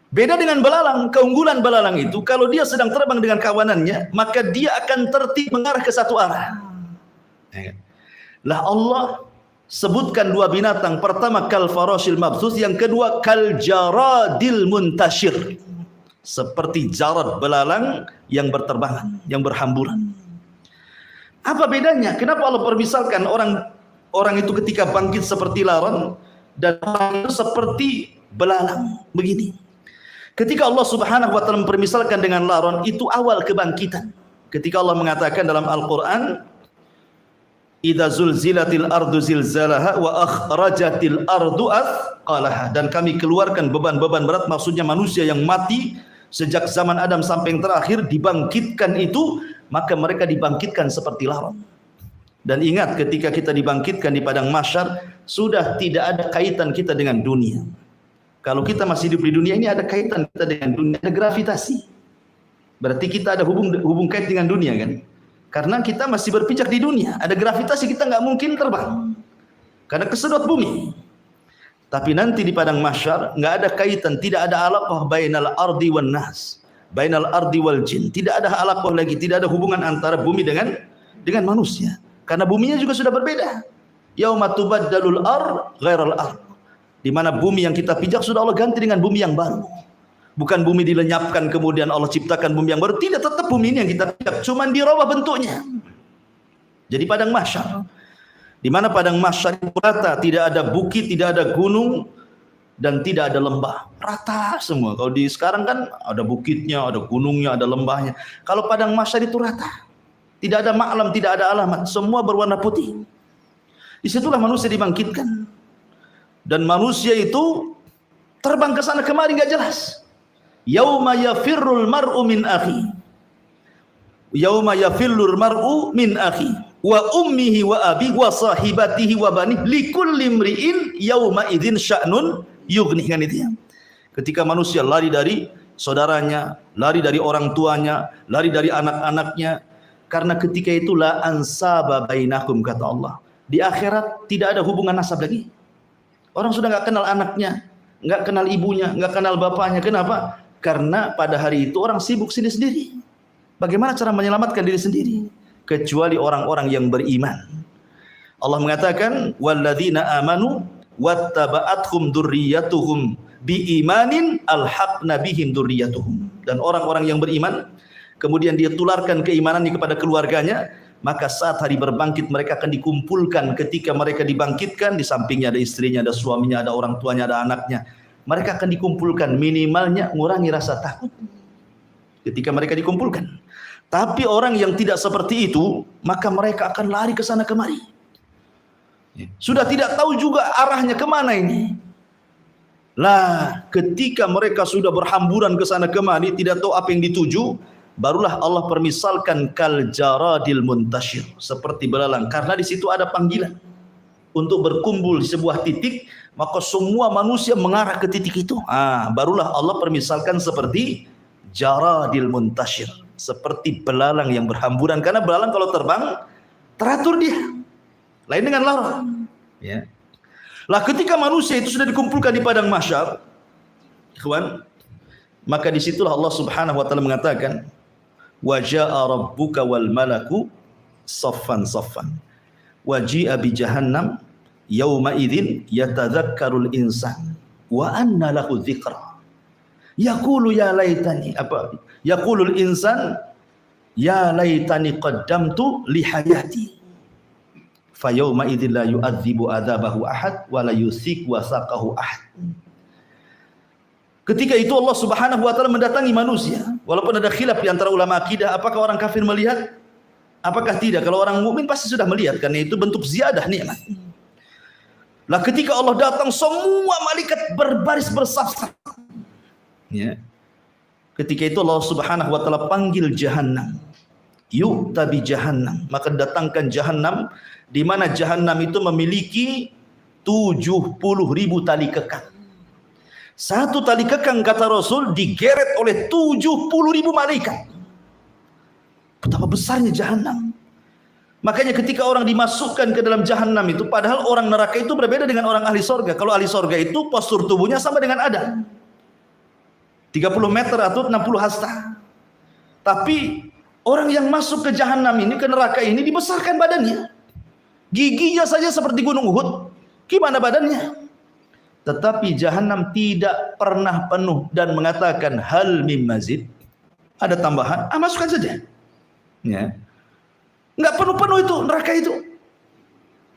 Beda dengan belalang, keunggulan belalang itu kalau dia sedang terbang dengan kawanannya, maka dia akan tertib mengarah ke satu arah. Lah Allah sebutkan dua binatang, pertama kal farashil mabsus, yang kedua kal jaradil muntashir, seperti jarad belalang yang berterbangan, yang berhamburan. Apa bedanya? Kenapa Allah permisalkan orang itu ketika bangkit seperti laron dan orang itu seperti belalang begini? Ketika Allah Subhanahu wa taala mempermisalkan dengan laron, itu awal kebangkitan. Ketika Allah mengatakan dalam Al-Qur'an, idza zulzilatil ardu zilzalaha wa akhrajatil ardu athqalaha, dan kami keluarkan beban-beban berat, maksudnya manusia yang mati sejak zaman Adam sampai yang terakhir dibangkitkan itu, maka mereka dibangkitkan seperti laron. Dan ingat ketika kita dibangkitkan di padang mahsyar, sudah tidak ada kaitan kita dengan dunia. Kalau kita masih hidup di dunia ini ada kaitan kita dengan dunia, ada gravitasi. Berarti kita ada hubung kait dengan dunia kan? Karena kita masih berpijak di dunia, ada gravitasi, kita nggak mungkin terbang karena kesedot bumi. Tapi nanti di padang mahsyar nggak ada kaitan, tidak ada alaqah bainal ardi wan nas, bainal ardi wal jin. Tidak ada alaqah lagi, tidak ada hubungan antara bumi dengan manusia. Karena buminya juga sudah berbeda. Yauma tubaddalul ard ghairal ard. Di mana bumi yang kita pijak sudah Allah ganti dengan bumi yang baru. Bukan bumi dilenyapkan kemudian Allah ciptakan bumi yang baru, tidak, tetap bumi ini yang kita pijak, cuman dirubah bentuknya. Jadi padang mahsyar, di mana padang mahsyar itu rata, tidak ada bukit, tidak ada gunung, dan tidak ada lembah, rata semua. Kalau di sekarang kan ada bukitnya, ada gunungnya, ada lembahnya. Kalau padang mahsyar itu rata, tidak ada ma'lam, tidak ada alamat, semua berwarna putih. Disitulah manusia dibangkitkan. Dan manusia itu terbang ke sana kemari nggak jelas. Yauma yafirrul mar'u min akhi. Yauma yafirrul mar'u min akhi wa ummihi wa abi wa sahibatihi wa bani likulli imri'in yauma idzin sya'nun yughni, kan itu ya. Ketika manusia lari dari saudaranya, lari dari orang tuanya, lari dari anak-anaknya, karena ketika itulah ansaba bainakum, kata Allah. Di akhirat tidak ada hubungan nasab lagi. Orang sudah nggak kenal anaknya, nggak kenal ibunya, nggak kenal bapaknya. Kenapa? Karena pada hari itu orang sibuk sendiri-sendiri. Bagaimana cara menyelamatkan diri sendiri? Kecuali orang-orang yang beriman. Allah mengatakan, walladzina amanu wattaba'athum dzurriyyatuhum biimanin alhaqna bihim dzurriyyatuhum. Dan orang-orang yang beriman, kemudian dia tularkan keimanannya kepada keluarganya, maka saat hari berbangkit mereka akan dikumpulkan. Ketika mereka dibangkitkan, di sampingnya ada istrinya, ada suaminya, ada orang tuanya, ada anaknya. Mereka akan dikumpulkan, minimalnya mengurangi rasa takut ketika mereka dikumpulkan. Tapi orang yang tidak seperti itu, maka mereka akan lari ke sana kemari. Sudah tidak tahu juga arahnya kemana ini. Lah, ketika mereka sudah berhamburan ke sana kemari, tidak tahu apa yang dituju, barulah Allah permisalkan kal jaradil muntashir, seperti belalang, karena di situ ada panggilan untuk berkumpul di sebuah titik, maka semua manusia mengarah ke titik itu. Barulah Allah permisalkan seperti jaradil muntashir, seperti belalang yang berhamburan, karena belalang kalau terbang teratur dia, lain dengan larat. Ya. Lah ketika manusia itu sudah dikumpulkan di padang mahsyar, ikhwan, maka disitulah Allah Subhanahu wa taala mengatakan, wa jaa rabbuka wal malaku saffan saffan wa ji'a bi jahannam yauma idzin yatadzakkarul insan wa anna lahu dzikra yaqulu ya laitani yaqulul insan ya laitani qaddamtu li hayati fa yauma idzin la yu'adzibu adzabahu ahad wa la yusik wasaqahu ahad. Ketika itu Allah Subhanahu wa taala mendatangi manusia, walaupun ada khilaf di antara ulama akidah, apakah orang kafir melihat? Apakah tidak? Kalau orang mukmin pasti sudah melihat, karena itu bentuk ziyadah nikmat. Lah ketika Allah datang, semua malaikat berbaris bersaf-saf. Ya. Ketika itu Allah Subhanahu wa taala panggil Jahannam. Yu'ta bi Jahannam, maka datangkan Jahannam, di mana Jahannam itu memiliki 70.000 tali kekang. Satu tali kekang, kata Rasul, digeret oleh 70.000 malaikat. Betapa besarnya Jahannam. Makanya ketika orang dimasukkan ke dalam Jahannam itu, padahal orang neraka itu berbeda dengan orang ahli sorga. Kalau ahli sorga itu postur tubuhnya sama dengan Adam, 30 meter atau 60 hasta. Tapi orang yang masuk ke Jahannam ini, ke neraka ini, dibesarkan badannya. Giginya saja seperti gunung Uhud. Gimana badannya? Tetapi Jahannam tidak pernah penuh dan mengatakan hal mim mazid, ada tambahan, masukkan saja. Ya. Enggak penuh-penuh itu neraka itu.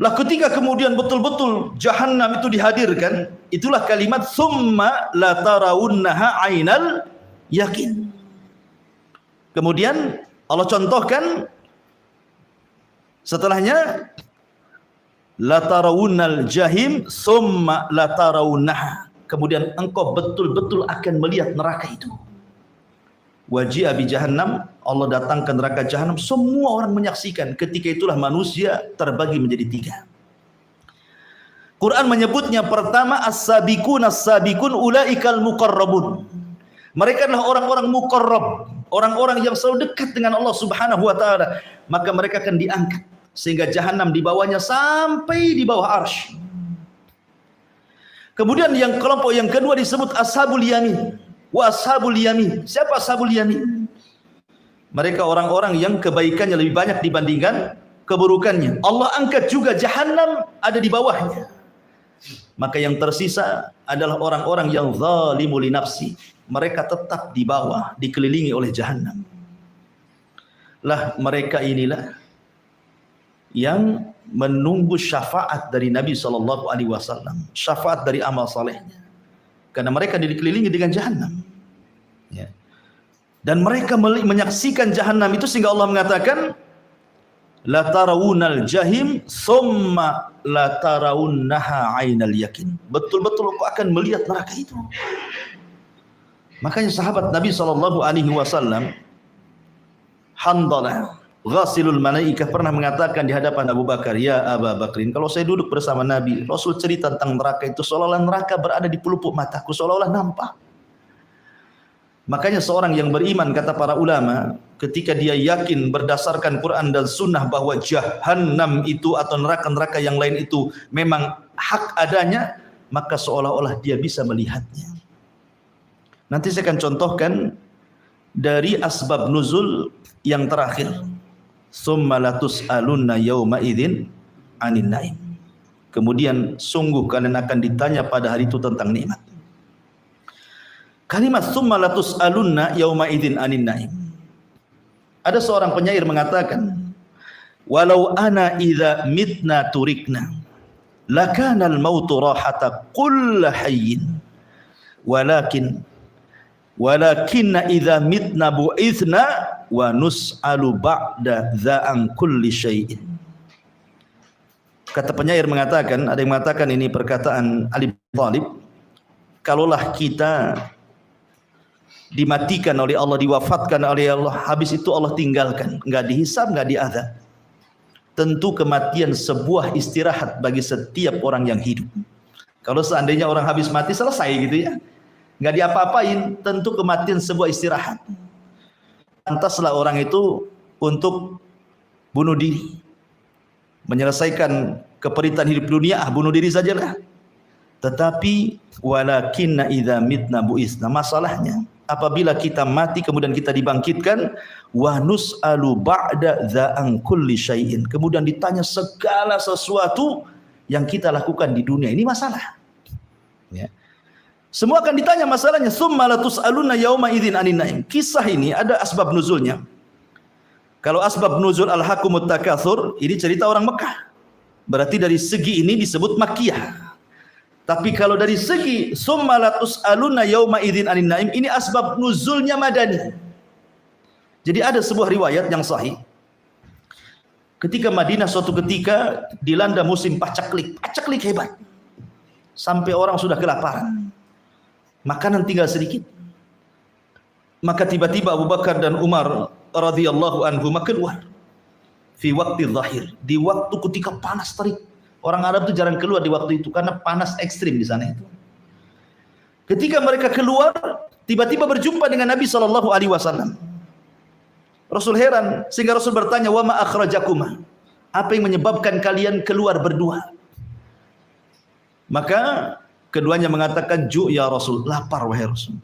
Lah ketika kemudian betul-betul Jahannam itu dihadirkan, itulah kalimat summa la tarawunnaha ainal yakin. Kemudian Allah contohkan setelahnya, la tarawunnal jahim summa la tarawunnaha, kemudian engkau betul-betul akan melihat neraka itu. Waji'a bi jahannam, Allah datangkan neraka Jahannam, semua orang menyaksikan. Ketika itulah manusia terbagi menjadi 3. Quran menyebutnya pertama as-sabiqun as-sabiqun ulaikal muqarrabun. Mereka adalah orang-orang muqarrab, orang-orang yang selalu dekat dengan Allah Subhanahu wa taala. Maka mereka akan diangkat sehingga Jahannam di bawahnya sampai di bawah arsy. Kemudian yang kelompok yang kedua disebut ashabul yamin. Wa ashabul yamin. Siapa ashabul yamin? Mereka orang-orang yang kebaikannya lebih banyak dibandingkan keburukannya. Allah angkat juga Jahannam ada di bawahnya. Maka yang tersisa adalah orang-orang yang zalimu li nafsi. Mereka tetap di bawah, dikelilingi oleh Jahannam. Lah mereka inilah yang menunggu syafaat dari Nabi SAW, syafaat dari amal salehnya, karena mereka dikelilingi dengan Jahannam. Ya. Dan mereka menyaksikan Jahannam itu sehingga Allah mengatakan, la tarawunal jahim summa la tarawunnaha ainal yakin. Betul-betul kau akan melihat neraka itu. Makanya sahabat Nabi SAW, Handalah Ghasilul Malaikah, pernah mengatakan di hadapan Abu Bakar, ya Abu Bakrin, kalau saya duduk bersama Nabi, Rasul cerita tentang neraka itu seolah-olah neraka berada di pelupuk mataku, seolah-olah nampak. Makanya seorang yang beriman, kata para ulama, ketika dia yakin berdasarkan Quran dan Sunnah bahwa Jahannam itu atau neraka-neraka yang lain itu memang hak adanya, maka seolah-olah dia bisa melihatnya. Nanti saya akan contohkan dari asbab nuzul yang terakhir. Summa latus'alunna yawma idzin 'anil naim. Kemudian sungguh kalian akan ditanya pada hari itu tentang nikmat. Kalimat summa latus'alunna yawma idzin 'anil naim. Ada seorang penyair mengatakan, walau ana idza mitna turikna lakana al-mautu rahata kull hayyin walakinna idza mitna bu'ithna wa nus'alu ba'da dza'an kulli syai'in. Kata penyair mengatakan, ada yang mengatakan ini perkataan Ali bin Thalib, kalaulah kita dimatikan oleh Allah, diwafatkan oleh Allah, habis itu Allah tinggalkan, nggak dihisab, nggak diazab. Tentu kematian sebuah istirahat bagi setiap orang yang hidup. Kalau seandainya orang habis mati selesai gitu ya, nggak diapa-apain, tentu kematian sebuah istirahat. Pantaslah orang itu untuk bunuh diri, menyelesaikan keperitan hidup dunia, bunuh diri sajalah. Tetapi walakinna idza mitna buisna, masalahnya apabila kita mati kemudian kita dibangkitkan, wa nus'alu ba'da dza'an kulli syai'in, kemudian ditanya segala sesuatu yang kita lakukan di dunia ini, masalah ya. Semua akan ditanya masalahnya. Tsumma la tus'aluna yauma idzin 'anin na'im. Kisah ini ada asbab nuzulnya. Kalau asbab nuzul al-hakumut takatsur, ini cerita orang Mekah, berarti dari segi ini disebut Makkiyah. Tapi kalau dari segi tsumma la tus'aluna yauma idzin 'anin na'im, ini asbab nuzulnya Madani. Jadi ada sebuah riwayat yang sahih. Ketika Madinah suatu ketika dilanda musim pacaklik hebat. Sampai orang sudah kelaparan. Makanan tinggal sedikit. Maka tiba-tiba Abu Bakar dan Umar radhiyallahu anhuma keluar fi waqti dhahir, di waktu ketika panas terik. Orang Arab itu jarang keluar di waktu itu karena panas ekstrim di sana itu. Ketika mereka keluar, tiba-tiba berjumpa dengan Nabi sallallahu alaihi wasallam. Rasul heran sehingga Rasul bertanya, "Wa ma akhrajakuma?" Apa yang menyebabkan kalian keluar berdua? Maka keduanya mengatakan, "Ju ya Rasul," lapar wahai Rasul.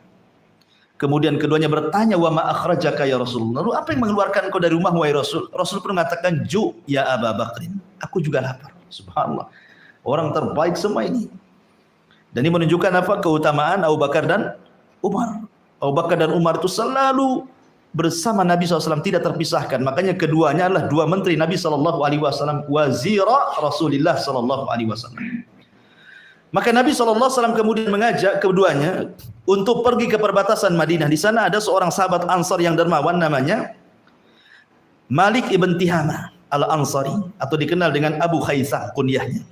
Kemudian keduanya bertanya, "Wa ma akhrajaka ya Rasul?" Lalu apa yang mengeluarkan kau dari rumah wahai Rasul? Rasul pun mengatakan, "Ju ya Abu Bakrin." Aku juga lapar. Subhanallah. Orang terbaik semua ini. Dan ini menunjukkan apa? Keutamaan Abu Bakar dan Umar. Abu Bakar dan Umar itu selalu bersama Nabi SAW, tidak terpisahkan. Makanya keduanya adalah dua menteri Nabi SAW, wazira Rasulullah SAW. Maka Nabi SAW kemudian mengajak keduanya untuk pergi ke perbatasan Madinah. Di sana ada seorang sahabat Ansar yang dermawan, namanya Malik ibn Tihama al-Ansari, atau dikenal dengan Abu Khaisam kunyahnya.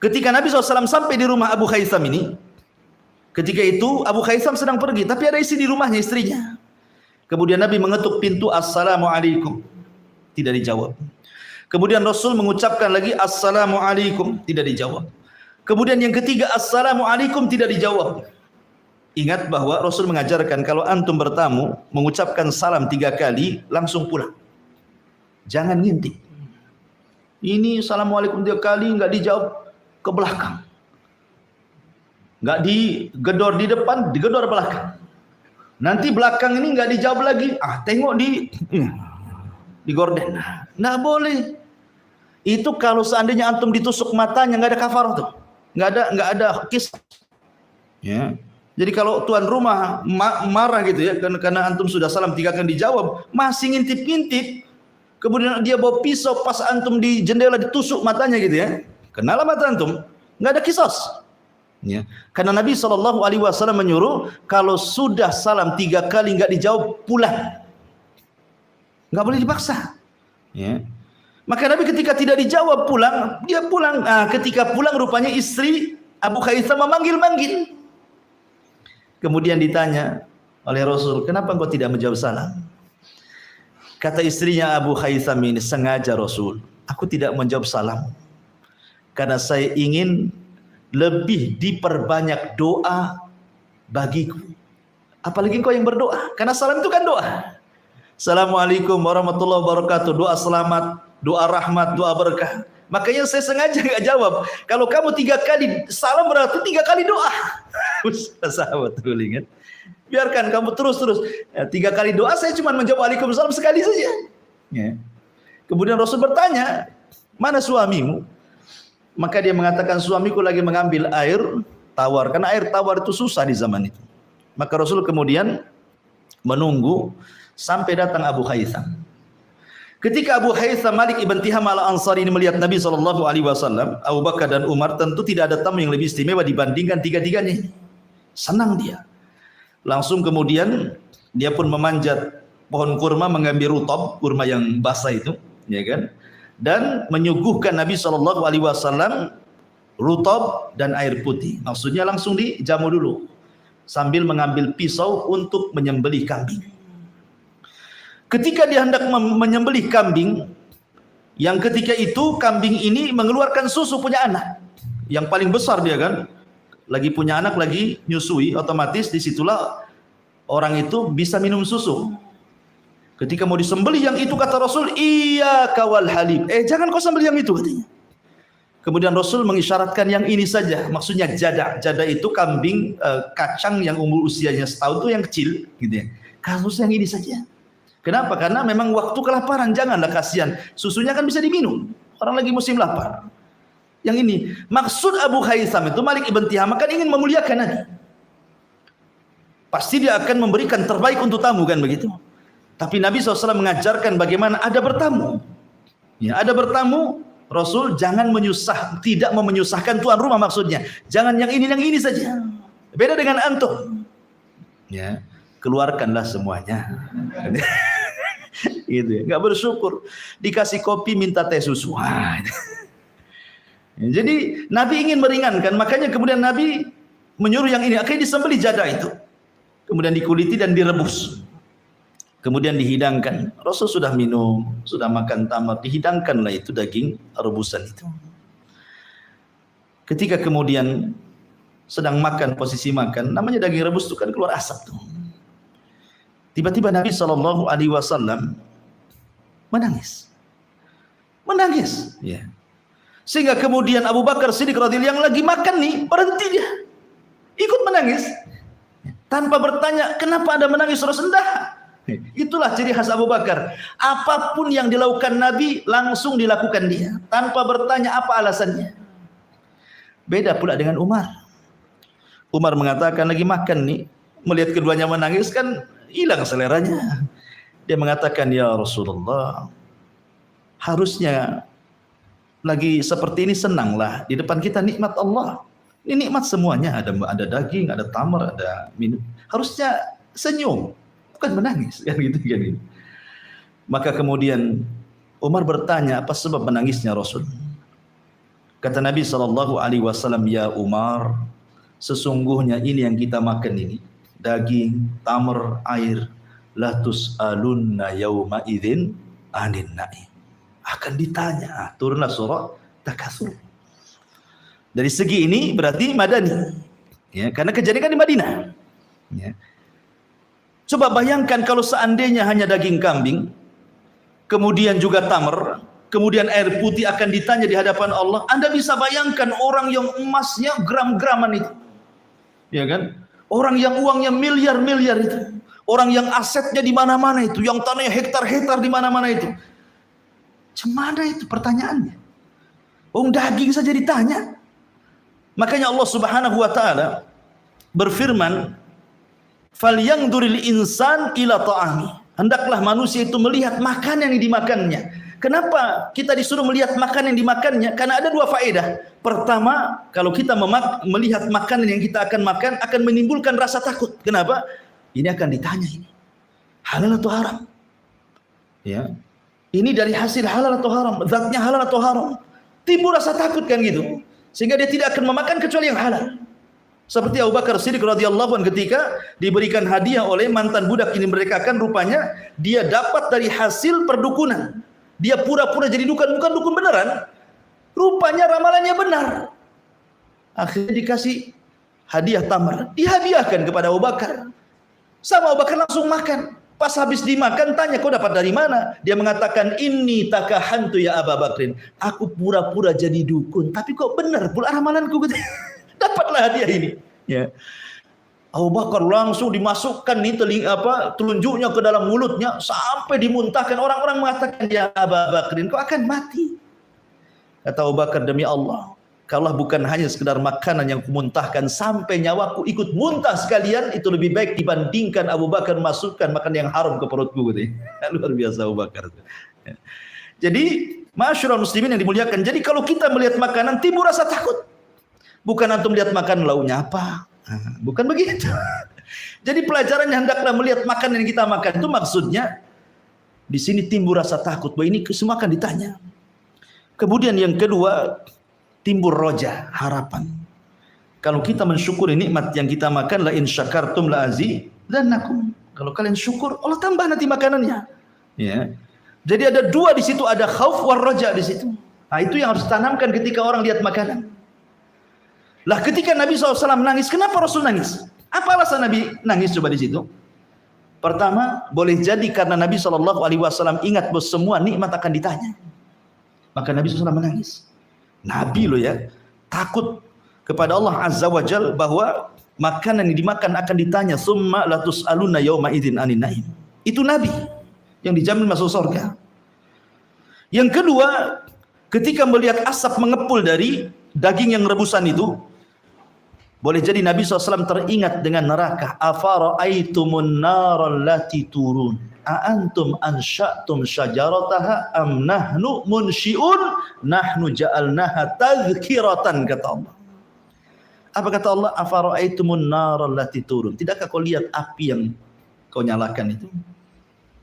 Ketika Nabi SAW sampai di rumah Abu Khaisam ini, ketika itu Abu Khaisam sedang pergi, tapi ada isi di rumahnya, istrinya. Kemudian Nabi mengetuk pintu, "Assalamualaikum." Tidak dijawab. Kemudian Rasul mengucapkan lagi, "Assalamualaikum." Tidak dijawab. Kemudian yang ketiga, "Assalamualaikum." Tidak dijawab. Ingat bahwa Rasul mengajarkan kalau antum bertamu, mengucapkan salam 3 kali, langsung pulang. Jangan ngintip. Ini "Assalamualaikum" 3 kali, nggak dijawab, ke belakang. Nggak digedor di depan, digedor belakang. Nanti belakang ini nggak dijawab lagi, tengok di gorden. Nggak boleh. Itu kalau seandainya antum ditusuk matanya, nggak ada kafarah tuh, nggak ada kisah. Ya. Jadi kalau tuan rumah marah gitu ya, karena antum sudah salam 3 kali dijawab, masih ngintip-ngintip, kemudian dia bawa pisau pas antum di jendela ditusuk matanya gitu ya, kenalah mata antum, nggak ada kisos. Ya. Karena Nabi SAW menyuruh kalau sudah salam 3 kali nggak dijawab, pulang, nggak boleh dipaksa. Ya. Maka Nabi ketika tidak dijawab pulang, dia pulang. Ketika pulang rupanya istri Abu Khaisam memanggil-manggil. Kemudian ditanya oleh Rasul, "Kenapa engkau tidak menjawab salam?" Kata istrinya Abu Khaisam ini, "Sengaja Rasul, aku tidak menjawab salam karena saya ingin lebih diperbanyak doa bagiku. Apalagi engkau yang berdoa, karena salam itu kan doa. Assalamualaikum warahmatullahi wabarakatuh, doa selamat, doa rahmat, doa berkah. Makanya saya sengaja nggak jawab. Kalau kamu 3 kali salam berarti 3 kali doa." Sahabat dulu ingat. Biarkan kamu terus-terus. 3 kali doa, saya cuma menjawab Waalaikumsalam sekali saja. Ya. Kemudian Rasul bertanya, "Mana suamimu?" Maka dia mengatakan, "Suamiku lagi mengambil air tawar." Karena air tawar itu susah di zaman itu. Maka Rasul kemudian menunggu sampai datang Abu Khaisam. Ketika Abu Khaisam Malik ibn Tiham al-Ansari ini melihat Nabi SAW, Abu Bakar dan Umar, tentu tidak ada tamu yang lebih istimewa dibandingkan tiga-tiganya. Senang dia. Langsung kemudian dia pun memanjat pohon kurma, mengambil rutab, kurma yang basah itu, ya kan? Dan menyuguhkan Nabi SAW rutab dan air putih. Maksudnya langsung dijamu dulu sambil mengambil pisau untuk menyembelih kambing. Ketika dia hendak menyembelih kambing, yang ketika itu kambing ini mengeluarkan susu punya anak. Yang paling besar dia kan, lagi punya anak, lagi nyusui, otomatis disitulah orang itu bisa minum susu. Ketika mau disembelih yang itu kata Rasul, iya kawal halib. Jangan kau sembelih yang itu katanya. Kemudian Rasul mengisyaratkan yang ini saja. Maksudnya jada. Jada itu kambing kacang yang umur usianya setahun itu yang kecil, gitu ya. Kasus yang ini saja. Kenapa? Karena memang waktu kelaparan, janganlah kasihan. Susunya kan bisa diminum. Orang lagi musim lapar. Yang ini maksud Abu Haytham itu Malik ibn Tihama kan ingin memuliakan Nabi. Pasti dia akan memberikan terbaik untuk tamu kan begitu. Tapi Nabi SAW mengajarkan bagaimana ada bertamu. Ya, ada bertamu, Rasul jangan tidak mau menyusahkan tuan rumah maksudnya. Jangan yang ini saja. Beda dengan antum. Ya, keluarkanlah semuanya. Gitu ya. Enggak bersyukur. Dikasih kopi minta teh susu. Jadi Nabi ingin meringankan, makanya kemudian Nabi menyuruh yang ini, akhirnya disembelih jadah itu. Kemudian dikuliti dan direbus. Kemudian dihidangkan. Rasul sudah minum, sudah makan tamar, dihidangkanlah itu daging rebusan itu. Ketika kemudian sedang makan, posisi makan, namanya daging rebus itu kan keluar asap tuh. Tiba-tiba Nabi SAW menangis. Menangis, ya. Sehingga kemudian Abu Bakar Siddiq radhiyallahu yang lagi makan nih, berhenti dia. Ikut menangis. Tanpa bertanya, kenapa Anda menangis Rasulullah? Itulah ciri khas Abu Bakar. Apapun yang dilakukan Nabi, langsung dilakukan dia. Tanpa bertanya apa alasannya. Beda pula dengan Umar. Umar mengatakan lagi makan nih, melihat keduanya menangis kan hilang seleranya. Dia mengatakan, ya Rasulullah, harusnya lagi seperti ini senanglah. Di depan kita nikmat Allah. Ini nikmat semuanya. Ada daging, ada tamar, ada minum. Harusnya senyum, bukan menangis. Kan gitu, kan gitu. Maka kemudian Umar bertanya, apa sebab menangisnya Rasul? Kata Nabi SAW, ya Umar, sesungguhnya ini yang kita makan ini, daging, tamar, air, la tus'alunna yawma idzin anin na'im. Akan ditanya. Turunlah surah Takatsur. Dari segi ini berarti Madani, ya, karena kejadian kan di Madinah. Ya. Coba bayangkan kalau seandainya hanya daging kambing, kemudian juga tamar, kemudian air putih akan ditanya di hadapan Allah. Anda bisa bayangkan orang yang emasnya gram-graman itu, ya kan? Orang yang uangnya miliar-miliar itu, orang yang asetnya di mana-mana itu, yang tanahnya hektar-hektar di mana-mana itu. Cemana itu pertanyaannya? Daging saja ditanya. Makanya Allah Subhanahu wa taala berfirman, "Falyanzuril insan ila ta'ami." Hendaklah manusia itu melihat makanan yang dimakannya. Kenapa kita disuruh melihat makanan yang dimakannya? Karena ada dua faedah. Pertama, kalau kita melihat makanan yang kita akan makan akan menimbulkan rasa takut. Kenapa? Ini akan ditanya ini. Halal atau haram? Ya. Ini dari hasil halal atau haram, zatnya halal atau haram. Timbul rasa takut kan gitu. Sehingga dia tidak akan memakan kecuali yang halal. Seperti Abu Bakar Siddiq radhiyallahu anhu ketika diberikan hadiah oleh mantan budak ini, mereka kan rupanya dia dapat dari hasil perdukunan. Dia pura-pura jadi dukun, bukan dukun beneran. Rupanya ramalannya benar. Akhirnya dikasih hadiah tamar, dihadiahkan kepada Abu Bakar. Sama Abu Bakar langsung makan. Pas habis dimakan tanya, kau dapat dari mana? Dia mengatakan, inni takahantu ya Abu Bakrin. Aku pura-pura jadi dukun, tapi kok benar pula ramalanku. Dapatlah hadiah ini. Ya. Abu Bakar langsung dimasukkan nih telunjuknya ke dalam mulutnya sampai dimuntahkan. Orang-orang mengatakan, ya Abu Bakrin, kau akan mati. Kata Abu Bakar, demi Allah, kalau bukan hanya sekedar makanan yang kumuntahkan sampai nyawaku ikut muntah sekalian, itu lebih baik dibandingkan Abu Bakar masukkan makan yang haram ke perutku. Luar biasa Abu Bakar. Jadi, masyarakat muslimin yang dimuliakan. Jadi kalau kita melihat makanan timbul rasa takut. Bukan antum lihat makan launya apa. Bukan begitu. Jadi pelajarannya hendaklah melihat makanan yang kita makan itu maksudnya di sini timbul rasa takut bahwa ini semua akan ditanya. Kemudian yang kedua, timbul roja, harapan. Kalau kita mensyukuri nikmat yang kita makan, la in syakartum la azidannakum. Kalau kalian syukur, Allah tambah nanti makanannya. Ya. Jadi ada dua di situ, ada khauf war roja di situ. Nah, itu yang harus ditanamkan ketika orang lihat makanan. Lah ketika Nabi SAW nangis, kenapa Rasul nangis? Apa alasan Nabi nangis coba di situ? Pertama, boleh jadi karena Nabi SAW ingat bahwa semua nikmat akan ditanya. Maka Nabi SAW menangis. Nabi loh ya, takut kepada Allah Azza wa Jal bahwa makanan yang dimakan akan ditanya. Summa latus'aluna yawma idzin anin naim. Itu Nabi yang dijamin masuk surga. Yang kedua, ketika melihat asap mengepul dari daging yang rebusan itu, boleh jadi Nabi SAW teringat dengan neraka. Afara'aitumun naral lati turun a'antum ansya'tum syajarataha am nahnu munsyi'un nahnu ja'alnaha tadhkiratan, kata Allah. Apa kata Allah? Afara'aitumun naral lati turun. Tidakkah kau lihat api yang kau nyalakan itu?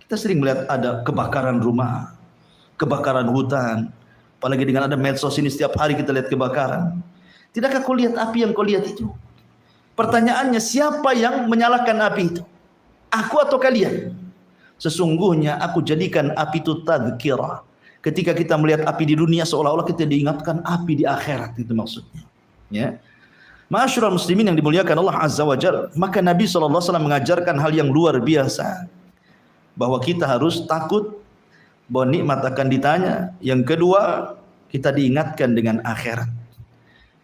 Kita sering melihat ada kebakaran rumah, kebakaran hutan. Apalagi dengan ada medsos ini, setiap hari kita lihat kebakaran. Tidakkah kau lihat api yang kau lihat itu? Pertanyaannya, siapa yang menyalakan api itu? Aku atau kalian? Sesungguhnya aku jadikan api itu tadhkirah. Ketika kita melihat api di dunia, seolah-olah kita diingatkan api di akhirat, itu maksudnya. Ya. Ma'asyiral muslimin yang dimuliakan Allah Azza wa Jalla, maka Nabi SAW mengajarkan hal yang luar biasa, bahwa kita harus takut bahwa nikmat akan ditanya. Yang kedua, kita diingatkan dengan akhirat.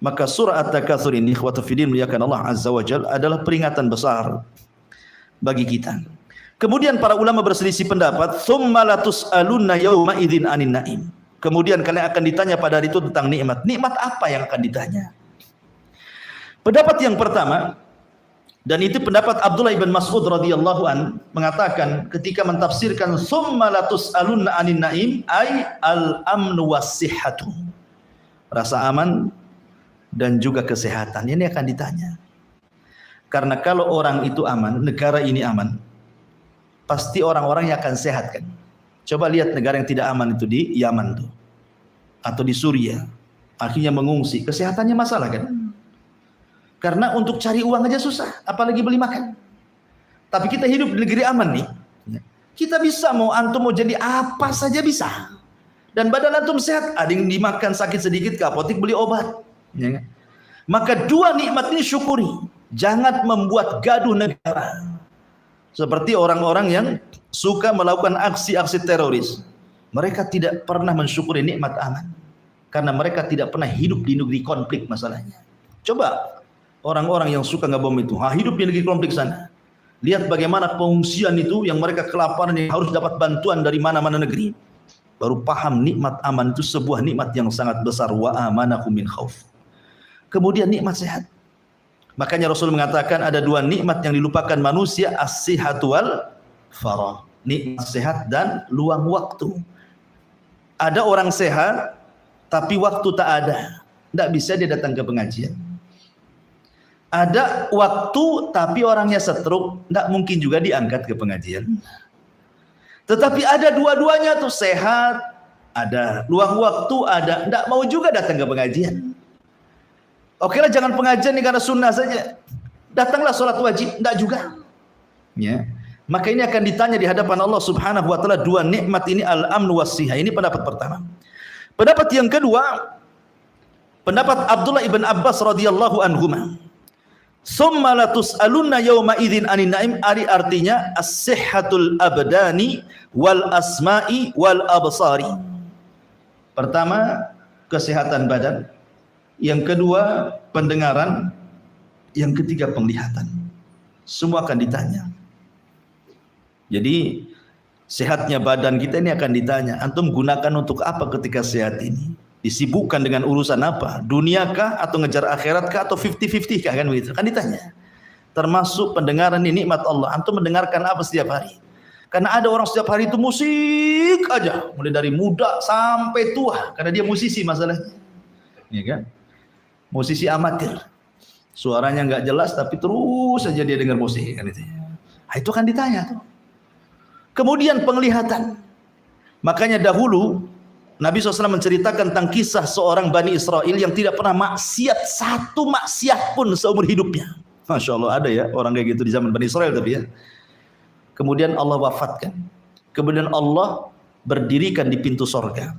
Maka surah At-Takatsur ini, ikhwatu fillah muliakan Allah Azza wa Jalla, adalah peringatan besar bagi kita. Kemudian para ulama berselisih pendapat, tsumma latus'alunna yauma idzin anin naim. Kemudian kalian akan ditanya pada hari itu tentang nikmat. Nikmat apa yang akan ditanya? Pendapat yang pertama, dan itu pendapat Abdullah ibn Mas'ud radhiyallahu an, mengatakan ketika mentafsirkan tsumma latus'alunna anin naim, ay al-amnu was-sihhatu. Rasa aman dan juga kesehatan, ini akan ditanya. Karena kalau orang itu aman, negara ini aman, pasti orang-orangnya akan sehat kan. Coba lihat negara yang tidak aman itu di Yaman tuh, atau di Suriah, akhirnya mengungsi, kesehatannya masalah kan. Karena untuk cari uang aja susah, apalagi beli makan. Tapi kita hidup di negeri aman nih, kita bisa, mau antum mau jadi apa saja bisa. Dan badan antum sehat, ada yang dimakan sakit sedikit ke apotek beli obat. Ya. Maka dua nikmat ini syukuri. Jangan membuat gaduh negara. Seperti orang-orang yang suka melakukan aksi-aksi teroris. Mereka tidak pernah mensyukuri nikmat aman. Karena mereka tidak pernah hidup di negeri konflik masalahnya. Coba orang-orang yang suka ngebom itu, hidup di negeri konflik sana. Lihat bagaimana pengungsian itu yang mereka kelaparan, yang harus dapat bantuan dari mana-mana negeri. Baru paham nikmat aman itu sebuah nikmat yang sangat besar. Wa amanakum min khauf. Kemudian nikmat sehat. Makanya Rasul mengatakan ada dua nikmat yang dilupakan manusia, as-sihhatu wal faragh. Nikmat sehat dan luang waktu. Ada orang sehat tapi waktu tak ada. Tidak bisa dia datang ke pengajian. Ada waktu tapi orangnya stroke, tidak mungkin juga diangkat ke pengajian. Tetapi ada dua-duanya tuh, sehat ada, luang waktu ada, tidak mau juga datang ke pengajian. Oke lah, jangan pengajian nih karena sunnah saja. Datanglah sholat wajib, tidak juga. Ya. Maka ini akan ditanya di hadapan Allah Subhanahu wa taala, dua nikmat ini, al-amn was-sihah. Ini pendapat pertama. Pendapat yang kedua, pendapat Abdullah ibn Abbas radhiyallahu anhuma. Summa latus'alunna yawma idzin anin naim, artinya as-sihhatul abdani wal asma'i wal absari. Pertama, kesehatan badan. Yang kedua, pendengaran. Yang ketiga, penglihatan. Semua akan ditanya. Jadi sehatnya badan kita ini akan ditanya. Antum gunakan untuk apa ketika sehat ini? Disibukkan dengan urusan apa? Duniakah atau ngejar akhiratkah atau 50-50 kah, kan begitu? Kan ditanya. Termasuk pendengaran ini nikmat Allah. Antum mendengarkan apa setiap hari? Karena ada orang setiap hari itu musik aja, mulai dari muda sampai tua, karena dia musisi masalahnya. Ya kan? Musisi amatir. Suaranya nggak jelas tapi terus saja dia dengar musik kan itu. Nah, itu kan ditanya tuh. Kemudian penglihatan. Makanya dahulu Nabi SAW menceritakan tentang kisah seorang Bani Israel yang tidak pernah maksiat, satu maksiat pun seumur hidupnya. Masya Allah, ada ya orang kayak gitu di zaman Bani Israel tapi ya. Kemudian Allah wafatkan. Kemudian Allah berdirikan di pintu sorga.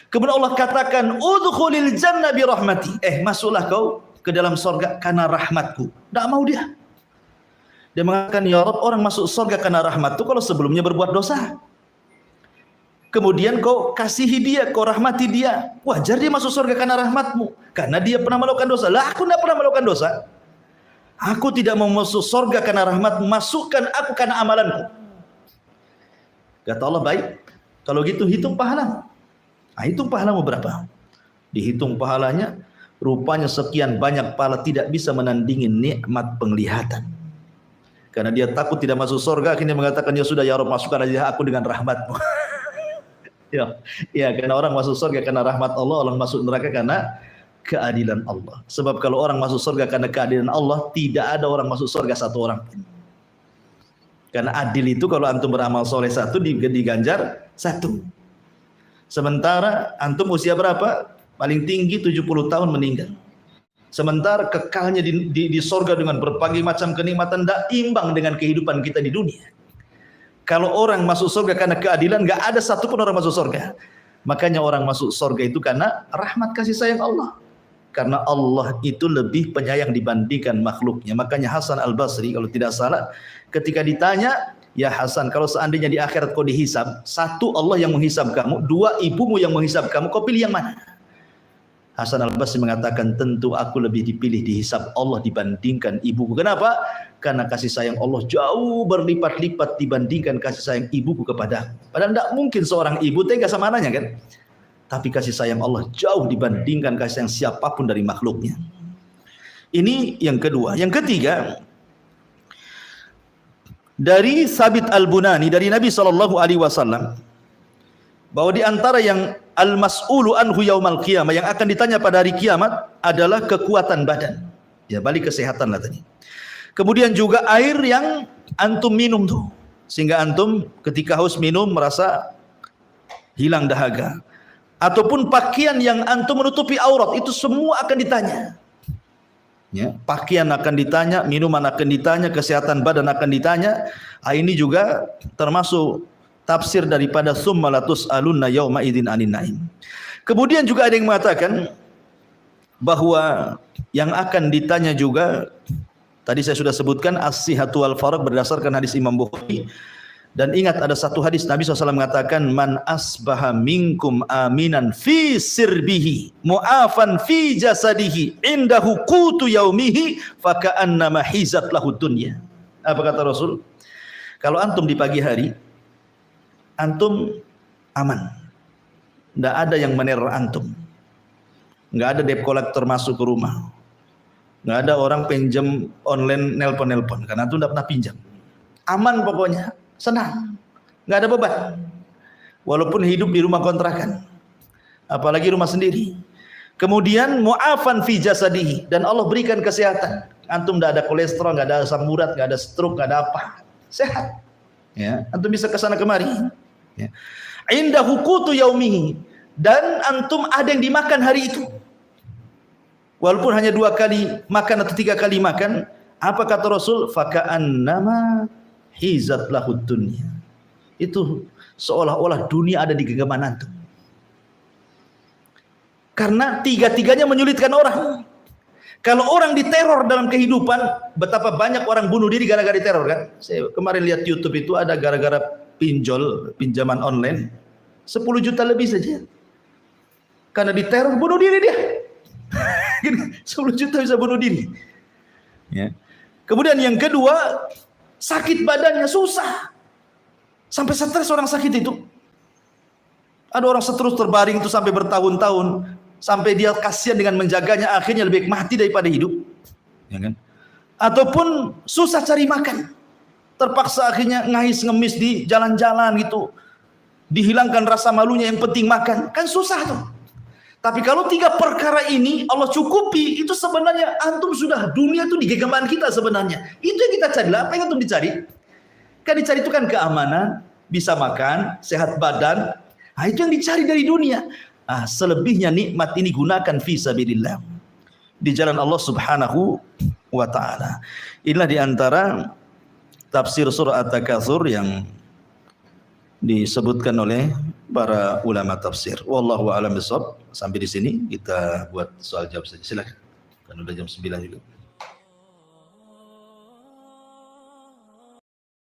Kemudian Allah katakan, udkhulil jannah bi rahmati. Masuklah kau ke dalam sorga karena rahmatku. Tidak mau dia. Dia mengatakan, ya Rabb, orang masuk sorga karena rahmatku kalau sebelumnya berbuat dosa. Kemudian kau kasihi dia, kau rahmati dia. Wajar dia masuk surga karena rahmatmu. Karena dia pernah melakukan dosa. Lah aku tidak pernah melakukan dosa. Aku tidak mau masuk surga karena rahmatmu. Masukkan aku karena amalanku. Kata Allah, baik. Kalau gitu hitung pahala. Nah, hitung pahalamu berapa? Dihitung pahalanya. Rupanya sekian banyak pahala tidak bisa menandingi nikmat penglihatan. Karena dia takut tidak masuk surga. Akhirnya mengatakan, ya sudah ya Rabb, masukkan aja aku dengan rahmatmu. Ya, karena orang masuk surga karena rahmat Allah, orang masuk neraka karena keadilan Allah. Sebab kalau orang masuk surga karena keadilan Allah, tidak ada orang masuk surga satu orang pun. Karena adil itu kalau antum beramal soleh satu, diganjar satu. Sementara antum usia berapa? Paling tinggi 70 tahun meninggal. Sementara kekalnya di surga dengan berbagai macam kenikmatan, tidak imbang dengan kehidupan kita di dunia. Kalau orang masuk surga karena keadilan, nggak ada satupun orang masuk surga. Makanya orang masuk surga itu karena rahmat kasih sayang Allah. Karena Allah itu lebih penyayang dibandingkan makhluknya. Makanya Hasan Al-Basri kalau tidak salah, ketika ditanya, ya Hasan, kalau seandainya di akhirat kau dihisab, satu Allah yang menghisab kamu, dua ibumu yang menghisab kamu, kau pilih yang mana? Hasan Al-Basri mengatakan, tentu aku lebih dipilih dihisab Allah dibandingkan ibuku. Kenapa? Karena kasih sayang Allah jauh berlipat-lipat dibandingkan kasih sayang ibuku kepada. Padahal tidak mungkin seorang ibu tega sama anaknya kan? Tapi kasih sayang Allah jauh dibandingkan kasih sayang siapapun dari makhluknya. Ini yang kedua. Yang ketiga, dari Sabit Al-Bunani, dari Nabi SAW, bahwa di antara yang al-mas'ulu anhu yaumal qiyamah, yang akan ditanya pada hari kiamat adalah kekuatan badan. Ya, balik kesehatan lah tadi. Kemudian juga air yang antum minum tuh, sehingga antum ketika haus minum merasa hilang dahaga. Ataupun pakaian yang antum menutupi aurat, itu semua akan ditanya. Ya, pakaian akan ditanya, minuman akan ditanya, kesehatan badan akan ditanya. Ini juga termasuk tafsir daripada summa latus'alunna yauma idzin 'anin na'im. Kemudian juga ada yang mengatakan bahwa yang akan ditanya juga, tadi saya sudah sebutkan as-sihhatu wal faragh berdasarkan hadis Imam Bukhari. Dan ingat ada satu hadis Nabi SAW mengatakan, man asbaha minkum aminan fi sirbihi mu'afan fi jasadihi indahu qutu yaumihi faka'annama hizat lahu dunya. Apa kata Rasul? Kalau antum di pagi hari antum aman, tidak ada yang meneror antum, nggak ada debt collector masuk ke rumah, nggak ada orang pinjam online nelpon karena antum tidak pernah pinjam. Aman pokoknya, senang, nggak ada beban. Walaupun hidup di rumah kontrakan, apalagi rumah sendiri. Kemudian mu'afan fi jasadihi, dan Allah berikan kesehatan. Antum tidak ada kolesterol, nggak ada asam urat, nggak ada stroke, nggak ada apa, sehat. Ya, antum bisa kesana kemari. Ya. Indahu qutu yaumihi, dan antum ada yang dimakan hari itu. Walaupun hanya 2 kali makan atau 3 kali makan, apa kata Rasul? Faka'annama hizat lahud dunya. Itu seolah-olah dunia ada di genggaman antum. Karena tiga-tiganya menyulitkan orang. Kalau orang diteror dalam kehidupan, betapa banyak orang bunuh diri gara-gara diteror kan? Saya kemarin lihat YouTube itu ada gara-gara pinjaman online 10 juta lebih saja. Karena diteror bunuh diri dia. 10 juta bisa bunuh diri. Ya. Kemudian yang kedua, sakit badannya susah. Sampai stres orang sakit itu. Ada orang stres terbaring itu sampai bertahun-tahun, sampai dia kasihan dengan menjaganya, akhirnya lebih mati daripada hidup. Ya kan? Ataupun susah cari makan. Terpaksa akhirnya ngais ngemis di jalan-jalan gitu. Dihilangkan rasa malunya, yang penting makan. Kan susah tuh. Tapi kalau 3 perkara ini Allah cukupi, itu sebenarnya antum sudah, dunia itu di genggaman kita sebenarnya. Itu yang kita cari. Apa yang antum dicari? Kan dicari itu kan keamanan, bisa makan, sehat badan. Nah, itu yang dicari dari dunia. selebihnya nikmat ini gunakan fi sabilillah, di jalan Allah Subhanahu wa taala. Inilah di antara tafsir surah At-Takatsur yang disebutkan oleh para ulama tafsir. Wallahu a'lam bishawab. Sampai di sini kita buat soal jawab saja. Silakan. Kan udah jam 9 juga.